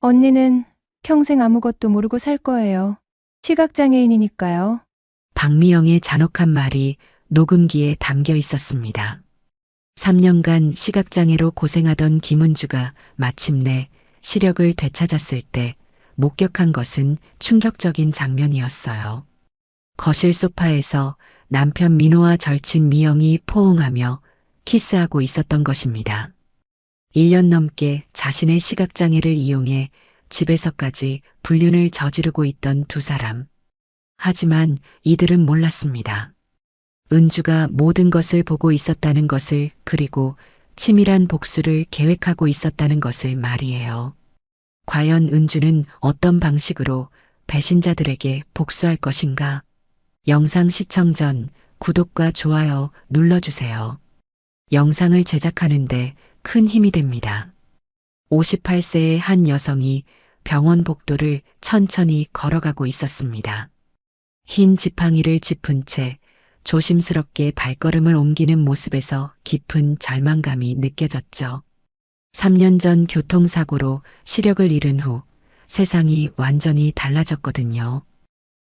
언니는 평생 아무것도 모르고 살 거예요. 시각장애인이니까요. 박미영의 잔혹한 말이 녹음기에 담겨 있었습니다. 3년간 시각장애로 고생하던 김은주가 마침내 시력을 되찾았을 때 목격한 것은 충격적인 장면이었어요. 거실 소파에서 남편 민호와 절친 미영이 포옹하며 키스하고 있었던 것입니다. 1년 넘게 자신의 시각장애를 이용해 집에서까지 불륜을 저지르고 있던 두 사람. 하지만 이들은 몰랐습니다. 은주가 모든 것을 보고 있었다는 것을, 그리고 치밀한 복수를 계획하고 있었다는 것을 말이에요. 과연 은주는 어떤 방식으로 배신자들에게 복수할 것인가? 영상 시청 전 구독과 좋아요 눌러주세요. 영상을 제작하는데 큰 힘이 됩니다. 58세의 한 여성이 병원 복도를 천천히 걸어가고 있었습니다. 흰 지팡이를 짚은 채 조심스럽게 발걸음을 옮기는 모습에서 깊은 절망감이 느껴졌죠. 3년 전 교통사고로 시력을 잃은 후 세상이 완전히 달라졌거든요.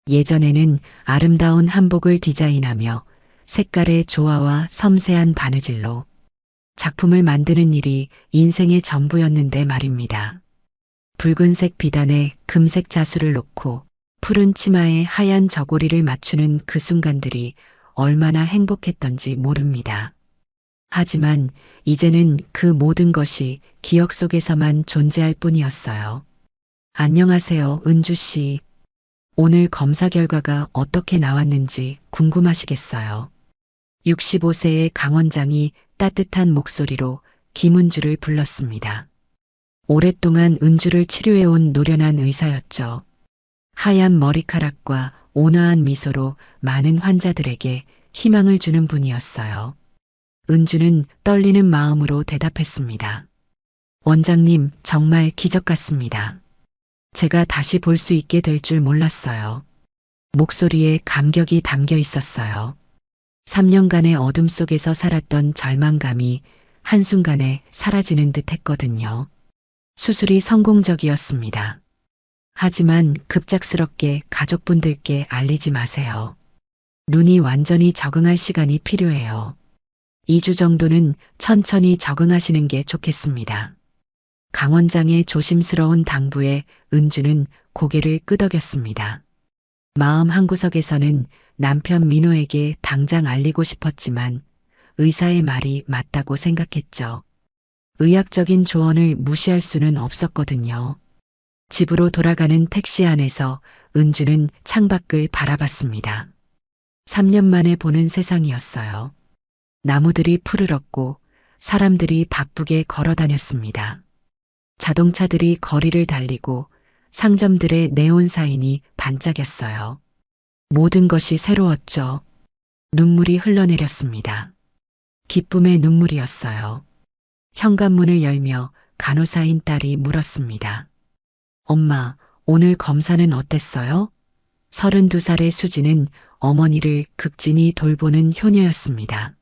예전에는 아름다운 한복을 디자인하며 색깔의 조화와 섬세한 바느질로 작품을 만드는 일이 인생의 전부였는데 말입니다. 붉은색 비단에 금색 자수를 놓고 푸른 치마에 하얀 저고리를 맞추는 그 순간들이 얼마나 행복했던지 모릅니다. 하지만 이제는 그 모든 것이 기억 속에서만 존재할 뿐이었어요. 안녕하세요, 은주 씨. 오늘 검사 결과가 어떻게 나왔는지 궁금하시겠어요. 65세의 강 원장이 따뜻한 목소리로 김은주를 불렀습니다. 오랫동안 은주를 치료해온 노련한 의사였죠. 하얀 머리카락과 온화한 미소로 많은 환자들에게 희망을 주는 분이었어요. 은주는 떨리는 마음으로 대답했습니다. 원장님, 정말 기적 같습니다. 제가 다시 볼 수 있게 될 줄 몰랐어요. 목소리에 감격이 담겨 있었어요. 3년간의 어둠 속에서 살았던 절망감이 한순간에 사라지는 듯 했거든요. 수술이 성공적이었습니다. 하지만 급작스럽게 가족분들께 알리지 마세요. 눈이 완전히 적응할 시간이 필요해요. 2주 정도는 천천히 적응하시는 게 좋겠습니다. 강 원장의 조심스러운 당부에 은주는 고개를 끄덕였습니다. 마음 한구석에서는 남편 민호에게 당장 알리고 싶었지만 의사의 말이 맞다고 생각했죠. 의학적인 조언을 무시할 수는 없었거든요. 집으로 돌아가는 택시 안에서 은주는 창밖을 바라봤습니다. 3년 만에 보는 세상이었어요. 나무들이 푸르렀고 사람들이 바쁘게 걸어 다녔습니다. 자동차들이 거리를 달리고 상점들의 네온 사인이 반짝였어요. 모든 것이 새로웠죠. 눈물이 흘러내렸습니다. 기쁨의 눈물이었어요. 현관문을 열며 간호사인 딸이 물었습니다. 엄마, 오늘 검사는 어땠어요? 32살의 수지는 어머니를 극진히 돌보는 효녀였습니다.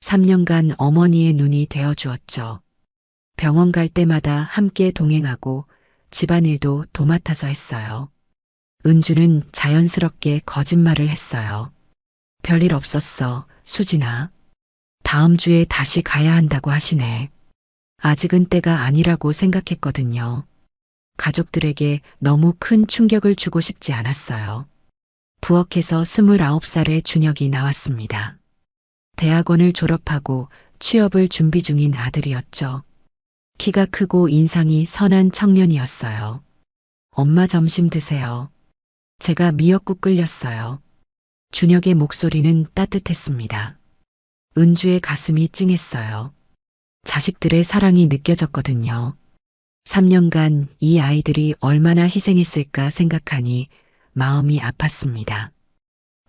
3년간 어머니의 눈이 되어주었죠. 병원 갈 때마다 함께 동행하고 집안일도 도맡아서 했어요. 은주는 자연스럽게 거짓말을 했어요. 별일 없었어, 수진아. 다음 주에 다시 가야 한다고 하시네. 아직은 때가 아니라고 생각했거든요. 가족들에게 너무 큰 충격을 주고 싶지 않았어요. 부엌에서 29살의 준혁이 나왔습니다. 대학원을 졸업하고 취업을 준비 중인 아들이었죠. 키가 크고 인상이 선한 청년이었어요. 엄마 점심 드세요. 제가 미역국 끓였어요. 준혁의 목소리는 따뜻했습니다. 은주의 가슴이 찡했어요. 자식들의 사랑이 느껴졌거든요. 3년간 이 아이들이 얼마나 희생했을까 생각하니 마음이 아팠습니다.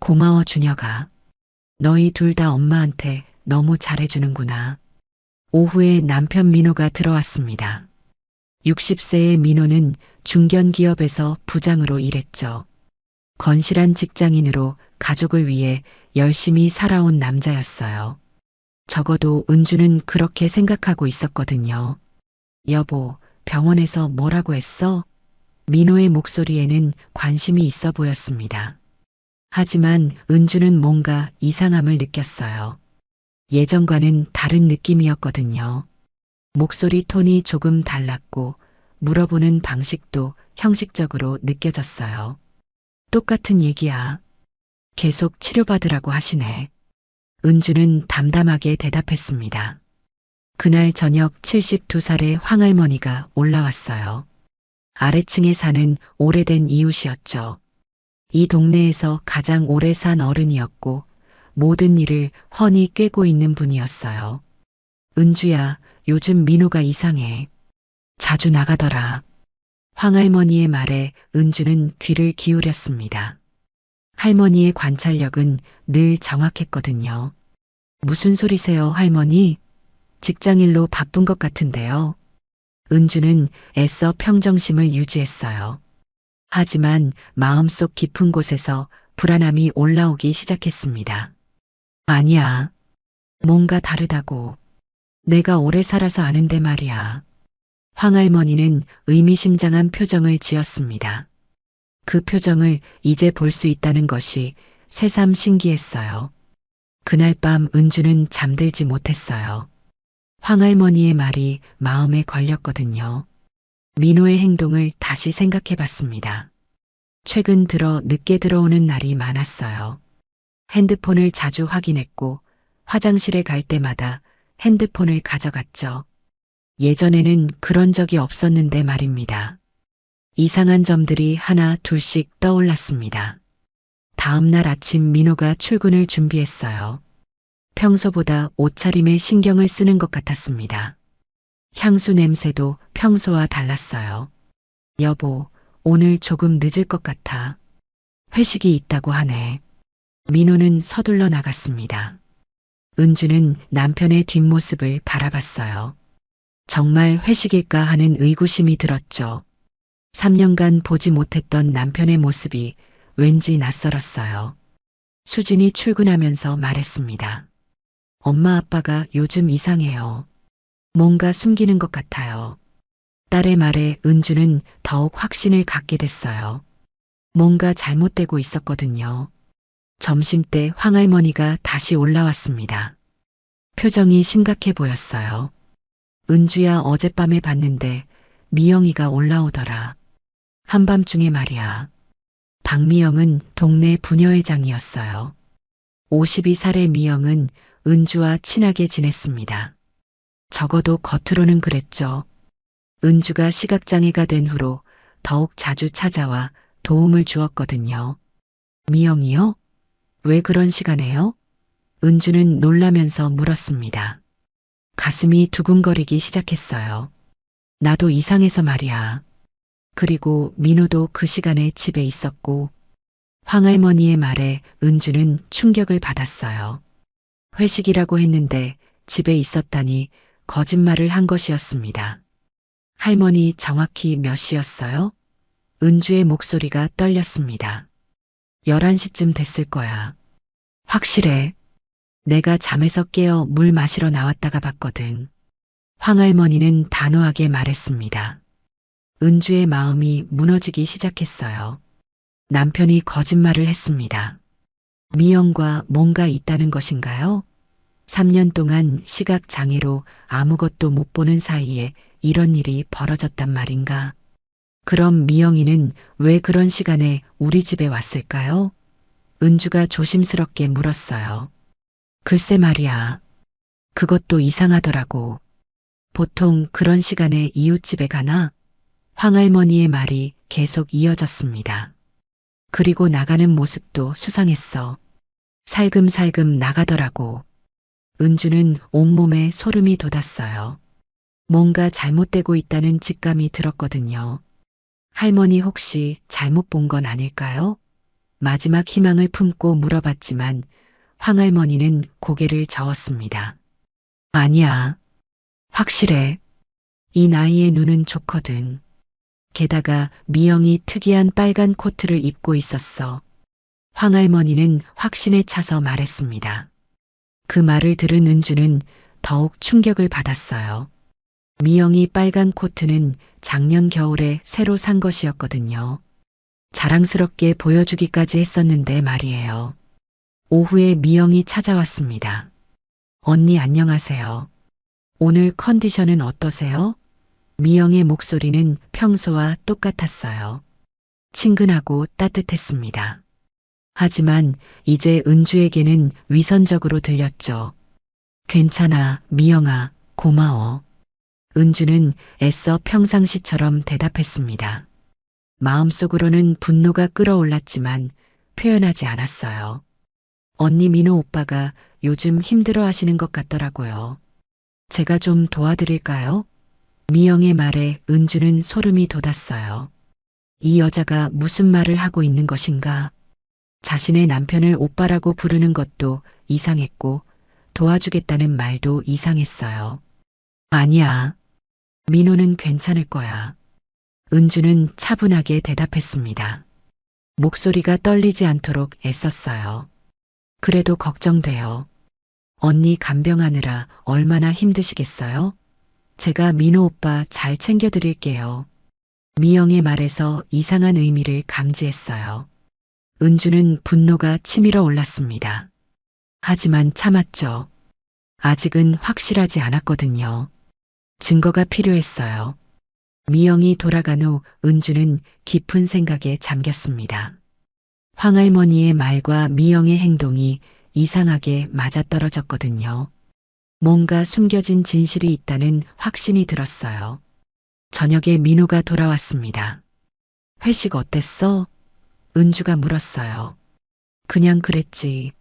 고마워, 준혁아. 너희 둘 다 엄마한테 너무 잘해주는구나. 오후에 남편 민호가 들어왔습니다. 60세의 민호는 중견기업에서 부장으로 일했죠. 건실한 직장인으로 가족을 위해 열심히 살아온 남자였어요. 적어도 은주는 그렇게 생각하고 있었거든요. 여보, 병원에서 뭐라고 했어? 민호의 목소리에는 관심이 있어 보였습니다. 하지만 은주는 뭔가 이상함을 느꼈어요. 예전과는 다른 느낌이었거든요. 목소리 톤이 조금 달랐고 물어보는 방식도 형식적으로 느껴졌어요. 똑같은 얘기야. 계속 치료받으라고 하시네. 은주는 담담하게 대답했습니다. 그날 저녁 72살의 황할머니가 올라왔어요. 아래층에 사는 오래된 이웃이었죠. 이 동네에서 가장 오래 산 어른이었고 모든 일을 훤히 꿰고 있는 분이었어요. 은주야, 요즘 민호가 이상해. 자주 나가더라. 황할머니의 말에 은주는 귀를 기울였습니다. 할머니의 관찰력은 늘 정확했거든요. 무슨 소리세요, 할머니? 직장일로 바쁜 것 같은데요. 은주는 애써 평정심을 유지했어요. 하지만 마음속 깊은 곳에서 불안함이 올라오기 시작했습니다. 아니야. 뭔가 다르다고. 내가 오래 살아서 아는데 말이야. 황할머니는 의미심장한 표정을 지었습니다. 그 표정을 이제 볼 수 있다는 것이 새삼 신기했어요. 그날 밤 은주는 잠들지 못했어요. 황할머니의 말이 마음에 걸렸거든요. 민호의 행동을 다시 생각해 봤습니다. 최근 들어 늦게 들어오는 날이 많았어요. 핸드폰을 자주 확인했고 화장실에 갈 때마다 핸드폰을 가져갔죠. 예전에는 그런 적이 없었는데 말입니다. 이상한 점들이 하나 둘씩 떠올랐습니다. 다음 날 아침 민호가 출근을 준비했어요. 평소보다 옷차림에 신경을 쓰는 것 같았습니다. 향수 냄새도 평소와 달랐어요. 여보, 오늘 조금 늦을 것 같아. 회식이 있다고 하네. 민호는 서둘러 나갔습니다. 은주는 남편의 뒷모습을 바라봤어요. 정말 회식일까 하는 의구심이 들었죠. 3년간 보지 못했던 남편의 모습이 왠지 낯설었어요. 수진이 출근하면서 말했습니다. 엄마 아빠가 요즘 이상해요. 뭔가 숨기는 것 같아요. 딸의 말에 은주는 더욱 확신을 갖게 됐어요. 뭔가 잘못되고 있었거든요. 점심때 황할머니가 다시 올라왔습니다. 표정이 심각해 보였어요. 은주야, 어젯밤에 봤는데 미영이가 올라오더라. 한밤중에 말이야. 박미영은 동네 부녀회장이었어요. 52살의 미영은 은주와 친하게 지냈습니다. 적어도 겉으로는 그랬죠. 은주가 시각장애가 된 후로 더욱 자주 찾아와 도움을 주었거든요. 미영이요? 왜 그런 시간에요? 은주는 놀라면서 물었습니다. 가슴이 두근거리기 시작했어요. 나도 이상해서 말이야. 그리고 민호도 그 시간에 집에 있었고 황할머니의 말에 은주는 충격을 받았어요. 회식이라고 했는데 집에 있었다니 거짓말을 한 것이었습니다. 할머니, 정확히 몇 시였어요? 은주의 목소리가 떨렸습니다. 11시쯤 됐을 거야. 확실해. 내가 잠에서 깨어 물 마시러 나왔다가 봤거든. 황할머니는 단호하게 말했습니다. 은주의 마음이 무너지기 시작했어요. 남편이 거짓말을 했습니다. 미영과 뭔가 있다는 것인가요? 3년 동안 시각장애로 아무것도 못 보는 사이에 이런 일이 벌어졌단 말인가? 그럼 미영이는 왜 그런 시간에 우리 집에 왔을까요? 은주가 조심스럽게 물었어요. 글쎄 말이야. 그것도 이상하더라고. 보통 그런 시간에 이웃집에 가나? 황할머니의 말이 계속 이어졌습니다. 그리고 나가는 모습도 수상했어. 살금살금 나가더라고. 은주는 온몸에 소름이 돋았어요. 뭔가 잘못되고 있다는 직감이 들었거든요. 할머니, 혹시 잘못 본 건 아닐까요? 마지막 희망을 품고 물어봤지만 황할머니는 고개를 저었습니다. 아니야. 확실해. 이 나이에 눈은 좋거든. 게다가 미영이 특이한 빨간 코트를 입고 있었어. 황할머니는 확신에 차서 말했습니다. 그 말을 들은 은주는 더욱 충격을 받았어요. 미영이 빨간 코트는 작년 겨울에 새로 산 것이었거든요. 자랑스럽게 보여주기까지 했었는데 말이에요. 오후에 미영이 찾아왔습니다. 언니 안녕하세요. 오늘 컨디션은 어떠세요? 미영의 목소리는 평소와 똑같았어요. 친근하고 따뜻했습니다. 하지만 이제 은주에게는 위선적으로 들렸죠. 괜찮아, 미영아, 고마워. 은주는 애써 평상시처럼 대답했습니다. 마음속으로는 분노가 끓어올랐지만 표현하지 않았어요. 언니 민호 오빠가 요즘 힘들어 하시는 것 같더라고요. 제가 좀 도와드릴까요? 미영의 말에 은주는 소름이 돋았어요. 이 여자가 무슨 말을 하고 있는 것인가? 자신의 남편을 오빠라고 부르는 것도 이상했고 도와주겠다는 말도 이상했어요. 아니야. 민호는 괜찮을 거야. 은주는 차분하게 대답했습니다. 목소리가 떨리지 않도록 애썼어요. 그래도 걱정돼요. 언니 간병하느라 얼마나 힘드시겠어요? 제가 민호 오빠 잘 챙겨드릴게요. 미영의 말에서 이상한 의미를 감지했어요. 은주는 분노가 치밀어 올랐습니다. 하지만 참았죠. 아직은 확실하지 않았거든요. 증거가 필요했어요. 미영이 돌아간 후 은주는 깊은 생각에 잠겼습니다. 황할머니의 말과 미영의 행동이 이상하게 맞아떨어졌거든요. 뭔가 숨겨진 진실이 있다는 확신이 들었어요. 저녁에 민호가 돌아왔습니다. 회식 어땠어? 은주가 물었어요. 그냥 그랬지.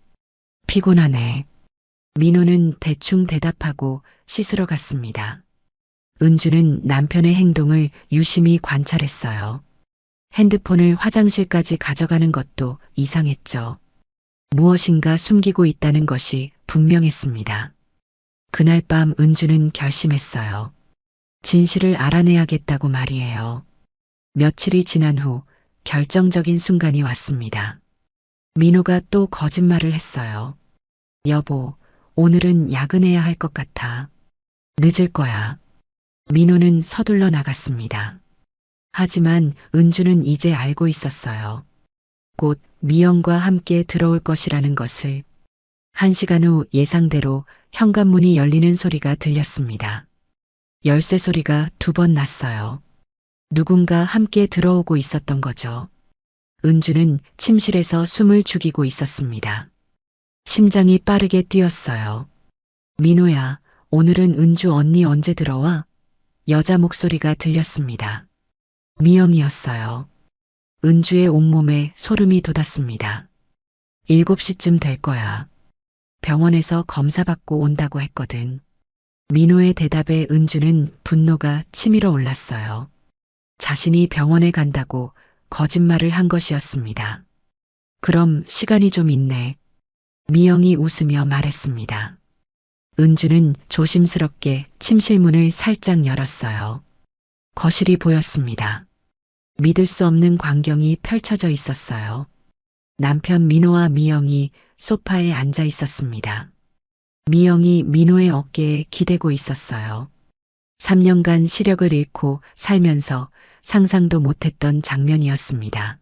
피곤하네. 민호는 대충 대답하고 씻으러 갔습니다. 은주는 남편의 행동을 유심히 관찰했어요. 핸드폰을 화장실까지 가져가는 것도 이상했죠. 무엇인가 숨기고 있다는 것이 분명했습니다. 그날 밤 은주는 결심했어요. 진실을 알아내야겠다고 말이에요. 며칠이 지난 후 결정적인 순간이 왔습니다. 민호가 또 거짓말을 했어요. 여보, 오늘은 야근해야 할 것 같아. 늦을 거야. 민호는 서둘러 나갔습니다. 하지만 은주는 이제 알고 있었어요. 곧 미영과 함께 들어올 것이라는 것을. 1시간 후 예상대로 현관문이 열리는 소리가 들렸습니다. 열쇠 소리가 2번 났어요. 누군가 함께 들어오고 있었던 거죠. 은주는 침실에서 숨을 죽이고 있었습니다. 심장이 빠르게 뛰었어요. 민호야, 오늘은 은주 언니 언제 들어와? 여자 목소리가 들렸습니다. 미영이었어요. 은주의 온몸에 소름이 돋았습니다. 7시쯤 될 거야. 병원에서 검사받고 온다고 했거든. 민호의 대답에 은주는 분노가 치밀어 올랐어요. 자신이 병원에 간다고 거짓말을 한 것이었습니다. 그럼 시간이 좀 있네. 미영이 웃으며 말했습니다. 은주는 조심스럽게 침실 문을 살짝 열었어요. 거실이 보였습니다. 믿을 수 없는 광경이 펼쳐져 있었어요. 남편 민호와 미영이 소파에 앉아 있었습니다. 미영이 민호의 어깨에 기대고 있었어요. 3년간 시력을 잃고 살면서 상상도 못했던 장면이었습니다.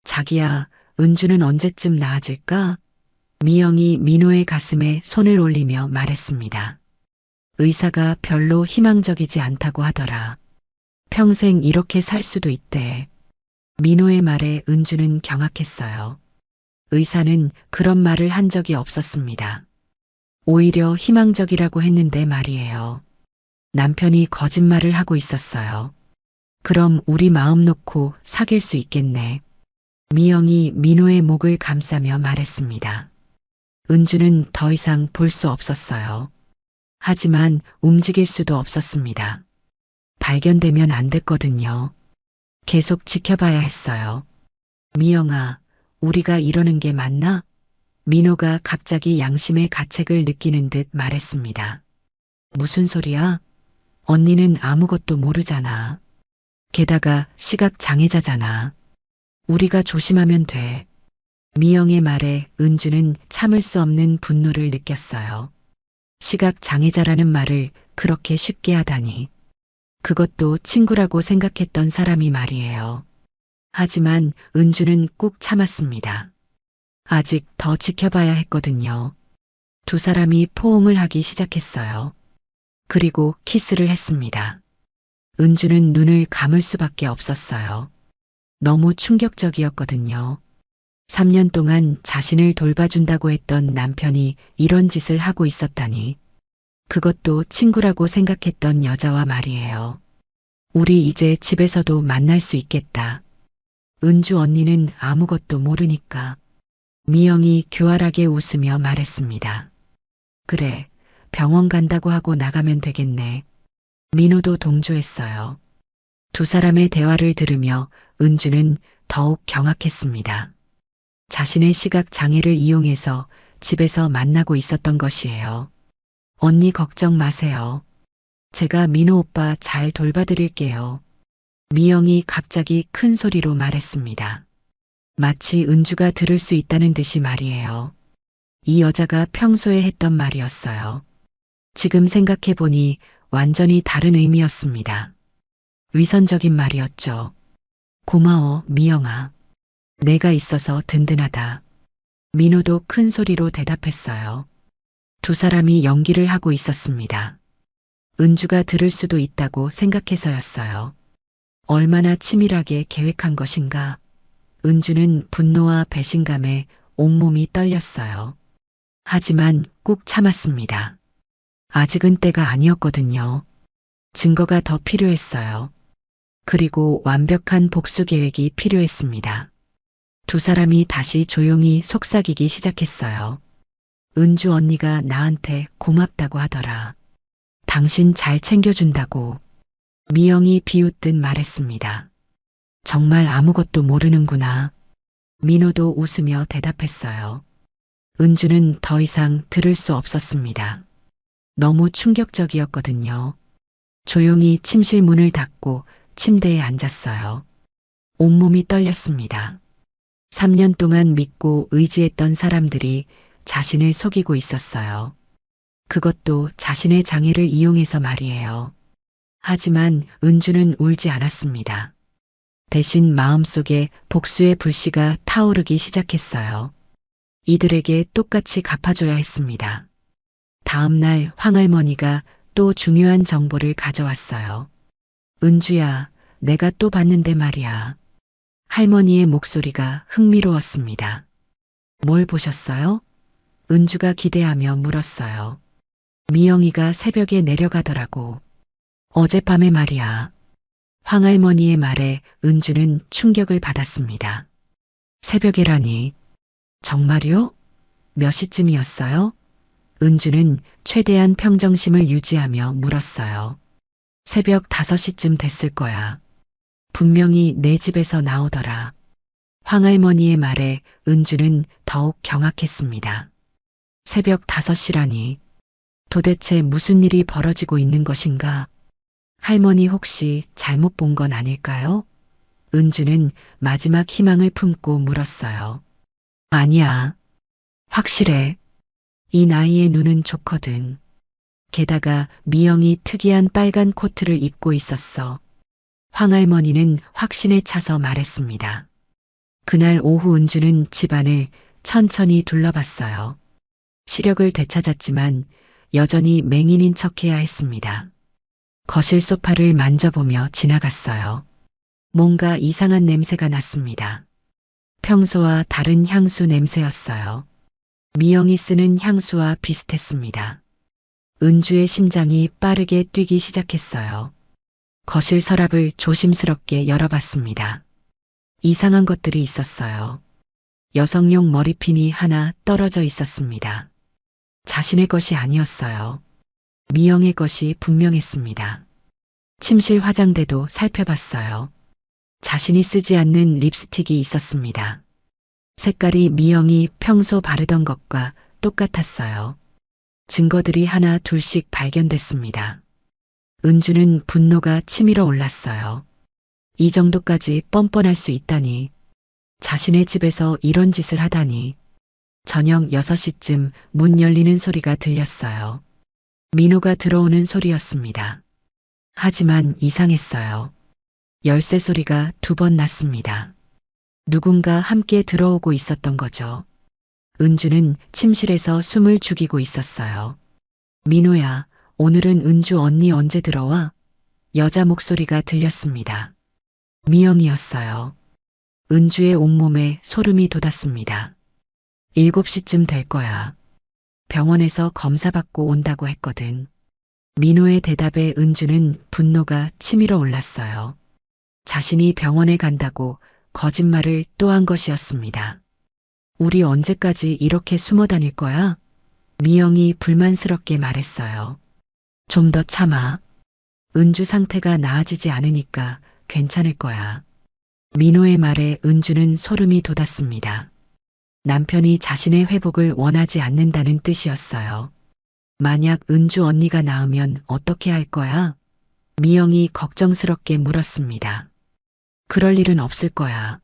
자기야, 은주는 언제쯤 나아질까? 미영이 민호의 가슴에 손을 올리며 말했습니다. 의사가 별로 희망적이지 않다고 하더라. 평생 이렇게 살 수도 있대. 민호의 말에 은주는 경악했어요. 의사는 그런 말을 한 적이 없었습니다. 오히려 희망적이라고 했는데 말이에요. 남편이 거짓말을 하고 있었어요. 그럼 우리 마음 놓고 사귈 수 있겠네. 미영이 민호의 목을 감싸며 말했습니다. 은주는 더 이상 볼 수 없었어요. 하지만 움직일 수도 없었습니다. 발견되면 안 됐거든요. 계속 지켜봐야 했어요. 미영아, 우리가 이러는 게 맞나? 민호가 갑자기 양심의 가책을 느끼는 듯 말했습니다. 무슨 소리야? 언니는 아무것도 모르잖아. 게다가 시각 장애자잖아. 우리가 조심하면 돼. 미영의 말에 은주는 참을 수 없는 분노를 느꼈어요. 시각 장애자라는 말을 그렇게 쉽게 하다니. 그것도 친구라고 생각했던 사람이 말이에요. 하지만 은주는 꾹 참았습니다. 아직 더 지켜봐야 했거든요. 두 사람이 포옹을 하기 시작했어요. 그리고 키스를 했습니다. 은주는 눈을 감을 수밖에 없었어요. 너무 충격적이었거든요. 3년 동안 자신을 돌봐준다고 했던 남편이 이런 짓을 하고 있었다니. 그것도 친구라고 생각했던 여자와 말이에요. 우리 이제 집에서도 만날 수 있겠다. 은주 언니는 아무것도 모르니까. 미영이 교활하게 웃으며 말했습니다. 그래, 병원 간다고 하고 나가면 되겠네. 민호도 동조했어요. 두 사람의 대화를 들으며 은주는 더욱 경악했습니다. 자신의 시각 장애를 이용해서 집에서 만나고 있었던 것이에요. 언니 걱정 마세요. 제가 민호 오빠 잘 돌봐드릴게요. 미영이 갑자기 큰 소리로 말했습니다. 마치 은주가 들을 수 있다는 듯이 말이에요. 이 여자가 평소에 했던 말이었어요. 지금 생각해보니 완전히 다른 의미였습니다. 위선적인 말이었죠. 고마워, 미영아. 내가 있어서 든든하다. 민호도 큰 소리로 대답했어요. 두 사람이 연기를 하고 있었습니다. 은주가 들을 수도 있다고 생각해서였어요. 얼마나 치밀하게 계획한 것인가. 은주는 분노와 배신감에 온몸이 떨렸어요. 하지만 꾹 참았습니다. 아직은 때가 아니었거든요. 증거가 더 필요했어요. 그리고 완벽한 복수 계획이 필요했습니다. 두 사람이 다시 조용히 속삭이기 시작했어요. 은주 언니가 나한테 고맙다고 하더라. 당신 잘 챙겨준다고. 미영이 비웃듯 말했습니다. 정말 아무것도 모르는구나. 민호도 웃으며 대답했어요. 은주는 더 이상 들을 수 없었습니다. 너무 충격적이었거든요. 조용히 침실 문을 닫고 침대에 앉았어요. 온몸이 떨렸습니다. 3년 동안 믿고 의지했던 사람들이 자신을 속이고 있었어요. 그것도 자신의 장애를 이용해서 말이에요. 하지만 은주는 울지 않았습니다. 대신 마음속에 복수의 불씨가 타오르기 시작했어요. 이들에게 똑같이 갚아줘야 했습니다. 다음 날 황할머니가 또 중요한 정보를 가져왔어요. 은주야, 내가 또 봤는데 말이야. 할머니의 목소리가 흥미로웠습니다. 뭘 보셨어요? 은주가 기대하며 물었어요. 미영이가 새벽에 내려가더라고. 어젯밤에 말이야. 황할머니의 말에 은주는 충격을 받았습니다. 새벽에라니. 정말요? 몇 시쯤이었어요? 은주는 최대한 평정심을 유지하며 물었어요. 새벽 5시쯤 됐을 거야. 분명히 내 집에서 나오더라. 황할머니의 말에 은주는 더욱 경악했습니다. 새벽 5시라니. 도대체 무슨 일이 벌어지고 있는 것인가? 할머니 혹시 잘못 본 건 아닐까요? 은주는 마지막 희망을 품고 물었어요. 아니야. 확실해. 이 나이에 눈은 좋거든. 게다가 미영이 특이한 빨간 코트를 입고 있었어. 황할머니는 확신에 차서 말했습니다. 그날 오후 은주는 집안을 천천히 둘러봤어요. 시력을 되찾았지만 여전히 맹인인 척해야 했습니다. 거실 소파를 만져보며 지나갔어요. 뭔가 이상한 냄새가 났습니다. 평소와 다른 향수 냄새였어요. 미영이 쓰는 향수와 비슷했습니다. 은주의 심장이 빠르게 뛰기 시작했어요. 거실 서랍을 조심스럽게 열어봤습니다. 이상한 것들이 있었어요. 여성용 머리핀이 하나 떨어져 있었습니다. 자신의 것이 아니었어요. 미영의 것이 분명했습니다. 침실 화장대도 살펴봤어요. 자신이 쓰지 않는 립스틱이 있었습니다. 색깔이 미영이 평소 바르던 것과 똑같았어요. 증거들이 하나 둘씩 발견됐습니다. 은주는 분노가 치밀어 올랐어요. 이 정도까지 뻔뻔할 수 있다니. 자신의 집에서 이런 짓을 하다니. 저녁 6시쯤 문 열리는 소리가 들렸어요. 민호가 들어오는 소리였습니다. 하지만 이상했어요. 열쇠 소리가 2번 났습니다. 누군가 함께 들어오고 있었던 거죠. 은주는 침실에서 숨을 죽이고 있었어요. 민호야, 오늘은 은주 언니 언제 들어와? 여자 목소리가 들렸습니다. 미영이었어요. 은주의 온몸에 소름이 돋았습니다. 7시쯤 될 거야. 병원에서 검사받고 온다고 했거든. 민호의 대답에 은주는 분노가 치밀어 올랐어요. 자신이 병원에 간다고 거짓말을 또 한 것이었습니다. 우리 언제까지 이렇게 숨어 다닐 거야? 미영이 불만스럽게 말했어요. 좀 더 참아. 은주 상태가 나아지지 않으니까 괜찮을 거야. 민호의 말에 은주는 소름이 돋았습니다. 남편이 자신의 회복을 원하지 않는다는 뜻이었어요. 만약 은주 언니가 나으면 어떻게 할 거야? 미영이 걱정스럽게 물었습니다. 그럴 일은 없을 거야.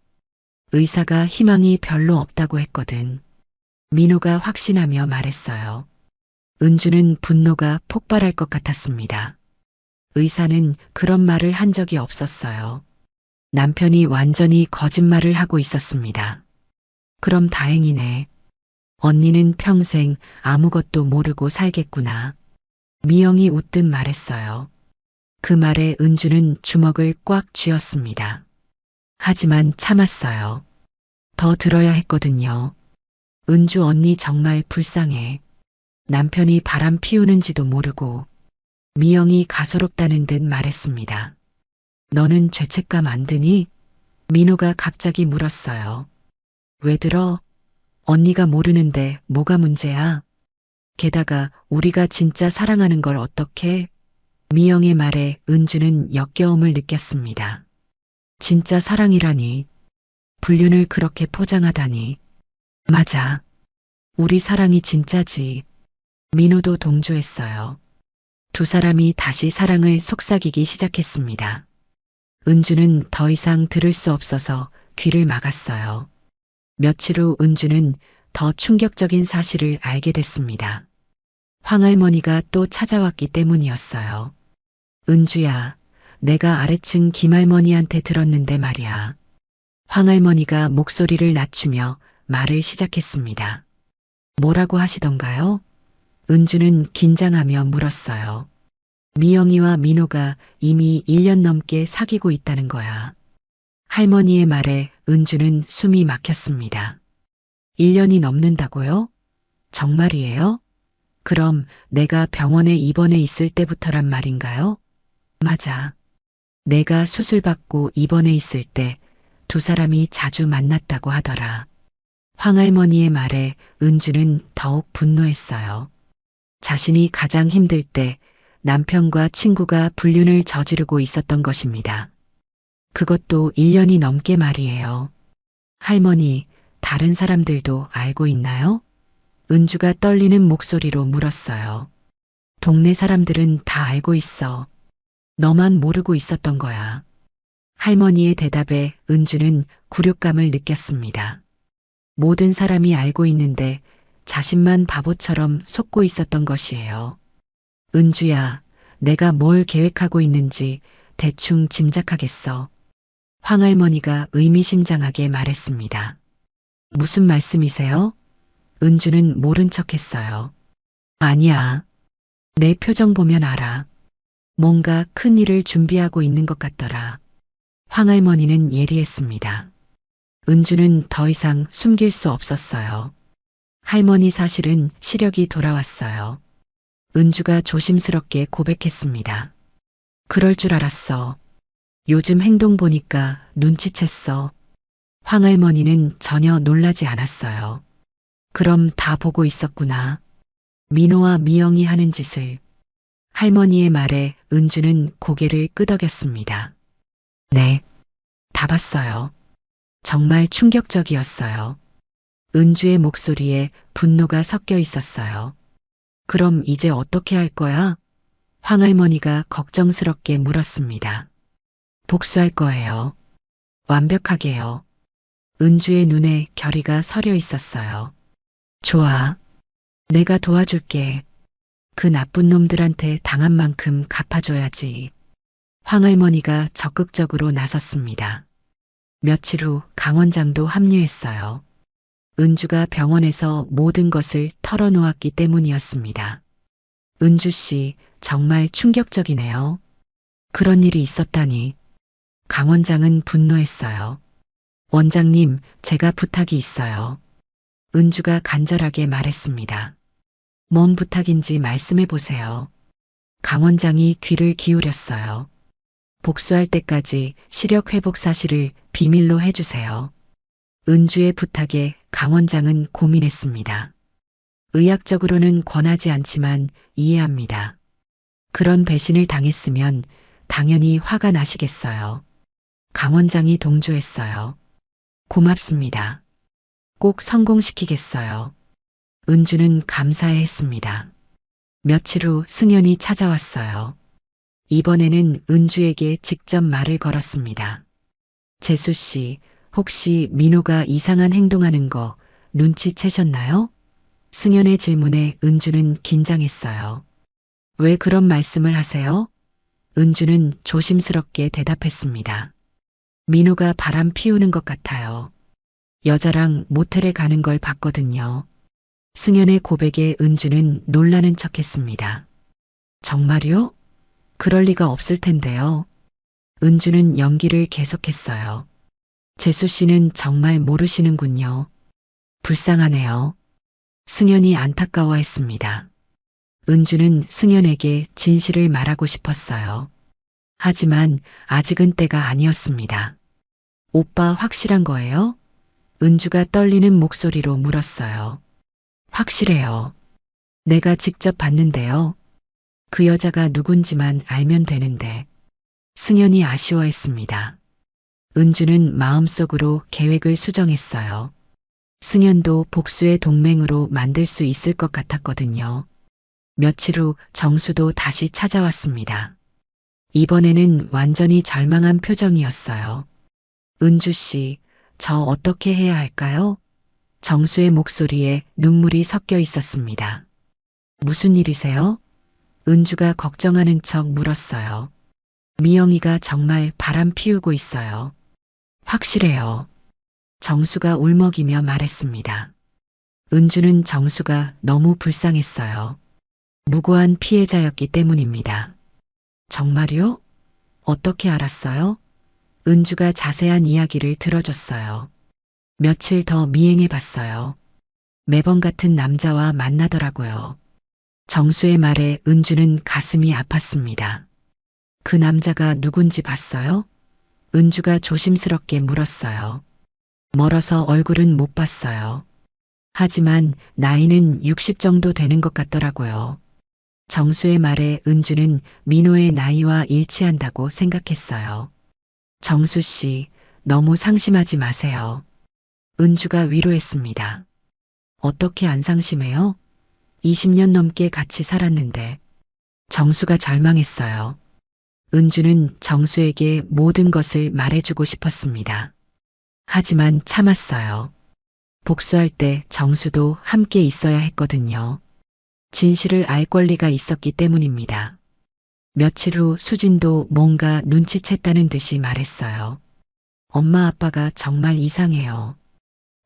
의사가 희망이 별로 없다고 했거든. 민호가 확신하며 말했어요. 은주는 분노가 폭발할 것 같았습니다. 의사는 그런 말을 한 적이 없었어요. 남편이 완전히 거짓말을 하고 있었습니다. 그럼 다행이네. 언니는 평생 아무것도 모르고 살겠구나. 미영이 웃듯 말했어요. 그 말에 은주는 주먹을 꽉 쥐었습니다. 하지만 참았어요. 더 들어야 했거든요. 은주 언니 정말 불쌍해. 남편이 바람 피우는지도 모르고. 미영이 가소롭다는 듯 말했습니다. 너는 죄책감 안 드니? 민호가 갑자기 물었어요. 왜 들어? 언니가 모르는데 뭐가 문제야? 게다가 우리가 진짜 사랑하는 걸 어떡해? 미영의 말에 은주는 역겨움을 느꼈습니다. 진짜 사랑이라니. 불륜을 그렇게 포장하다니. 맞아. 우리 사랑이 진짜지. 민호도 동조했어요. 2사람이 다시 사랑을 속삭이기 시작했습니다. 은주는 더 이상 들을 수 없어서 귀를 막았어요. 며칠 후 은주는 더 충격적인 사실을 알게 됐습니다. 황할머니가 또 찾아왔기 때문이었어요. 은주야, 내가 아래층 김할머니한테 들었는데 말이야. 황할머니가 목소리를 낮추며 말을 시작했습니다. 뭐라고 하시던가요? 은주는 긴장하며 물었어요. 미영이와 민호가 이미 1년 넘게 사귀고 있다는 거야. 할머니의 말에 은주는 숨이 막혔습니다. 1년이 넘는다고요? 정말이에요? 그럼 내가 병원에 입원해 있을 때부터란 말인가요? 맞아. 내가 수술받고 입원해 있을 때 2사람이 자주 만났다고 하더라. 황할머니의 말에 은주는 더욱 분노했어요. 자신이 가장 힘들 때 남편과 친구가 불륜을 저지르고 있었던 것입니다. 그것도 1년이 넘게 말이에요. 할머니, 다른 사람들도 알고 있나요? 은주가 떨리는 목소리로 물었어요. 동네 사람들은 다 알고 있어. 너만 모르고 있었던 거야. 할머니의 대답에 은주는 굴욕감을 느꼈습니다. 모든 사람이 알고 있는데 자신만 바보처럼 속고 있었던 것이에요. 은주야, 내가 뭘 계획하고 있는지 대충 짐작하겠어. 황할머니가 의미심장하게 말했습니다. 무슨 말씀이세요? 은주는 모른 척했어요. 아니야. 내 표정 보면 알아. 뭔가 큰 일을 준비하고 있는 것 같더라. 황할머니는 예리했습니다. 은주는 더 이상 숨길 수 없었어요. 할머니 사실은 시력이 돌아왔어요. 은주가 조심스럽게 고백했습니다. 그럴 줄 알았어. 요즘 행동 보니까 눈치챘어. 황할머니는 전혀 놀라지 않았어요. 그럼 다 보고 있었구나. 민호와 미영이 하는 짓을. 할머니의 말에 은주는 고개를 끄덕였습니다. 네, 다 봤어요. 정말 충격적이었어요. 은주의 목소리에 분노가 섞여 있었어요. 그럼 이제 어떻게 할 거야? 황할머니가 걱정스럽게 물었습니다. 복수할 거예요. 완벽하게요. 은주의 눈에 결의가 서려 있었어요. 좋아. 내가 도와줄게. 그 나쁜 놈들한테 당한 만큼 갚아줘야지. 황할머니가 적극적으로 나섰습니다. 며칠 후 강 원장도 합류했어요. 은주가 병원에서 모든 것을 털어놓았기 때문이었습니다. 은주 씨, 정말 충격적이네요. 그런 일이 있었다니. 강 원장은 분노했어요. 원장님, 제가 부탁이 있어요. 은주가 간절하게 말했습니다. 뭔 부탁인지 말씀해 보세요. 강 원장이 귀를 기울였어요. 복수할 때까지 시력 회복 사실을 비밀로 해주세요. 은주의 부탁에 강 원장은 고민했습니다. 의학적으로는 권하지 않지만 이해합니다. 그런 배신을 당했으면 당연히 화가 나시겠어요. 강 원장이 동조했어요. 고맙습니다. 꼭 성공시키겠어요. 은주는 감사해 했습니다. 며칠 후 승연이 찾아왔어요. 이번에는 은주에게 직접 말을 걸었습니다. 재수 씨, 혹시 민호가 이상한 행동하는 거 눈치채셨나요? 승연의 질문에 은주는 긴장했어요. 왜 그런 말씀을 하세요? 은주는 조심스럽게 대답했습니다. 민호가 바람 피우는 것 같아요. 여자랑 모텔에 가는 걸 봤거든요. 승연의 고백에 은주는 놀라는 척했습니다. 정말요? 그럴 리가 없을 텐데요. 은주는 연기를 계속했어요. 재수 씨는 정말 모르시는군요. 불쌍하네요. 승연이 안타까워했습니다. 은주는 승연에게 진실을 말하고 싶었어요. 하지만 아직은 때가 아니었습니다. 오빠 확실한 거예요? 은주가 떨리는 목소리로 물었어요. 확실해요. 내가 직접 봤는데요. 그 여자가 누군지만 알면 되는데. 승연이 아쉬워했습니다. 은주는 마음속으로 계획을 수정했어요. 승연도 복수의 동맹으로 만들 수 있을 것 같았거든요. 며칠 후 정수도 다시 찾아왔습니다. 이번에는 완전히 절망한 표정이었어요. 은주 씨, 저 어떻게 해야 할까요? 정수의 목소리에 눈물이 섞여 있었습니다. 무슨 일이세요? 은주가 걱정하는 척 물었어요. 미영이가 정말 바람 피우고 있어요. 확실해요. 정수가 울먹이며 말했습니다. 은주는 정수가 너무 불쌍했어요. 무고한 피해자였기 때문입니다. 정말요? 어떻게 알았어요? 은주가 자세한 이야기를 들어줬어요. 며칠 더 미행해 봤어요. 매번 같은 남자와 만나더라고요. 정수의 말에 은주는 가슴이 아팠습니다. 그 남자가 누군지 봤어요? 은주가 조심스럽게 물었어요. 멀어서 얼굴은 못 봤어요. 하지만 나이는 60 정도 되는 것 같더라고요. 정수의 말에 은주는 민호의 나이와 일치한다고 생각했어요. 정수 씨, 너무 상심하지 마세요. 은주가 위로했습니다. 어떻게 안 상심해요? 20년 넘게 같이 살았는데. 정수가 절망했어요. 은주는 정수에게 모든 것을 말해주고 싶었습니다. 하지만 참았어요. 복수할 때 정수도 함께 있어야 했거든요. 진실을 알 권리가 있었기 때문입니다. 며칠 후 수진도 뭔가 눈치챘다는 듯이 말했어요. 엄마 아빠가 정말 이상해요.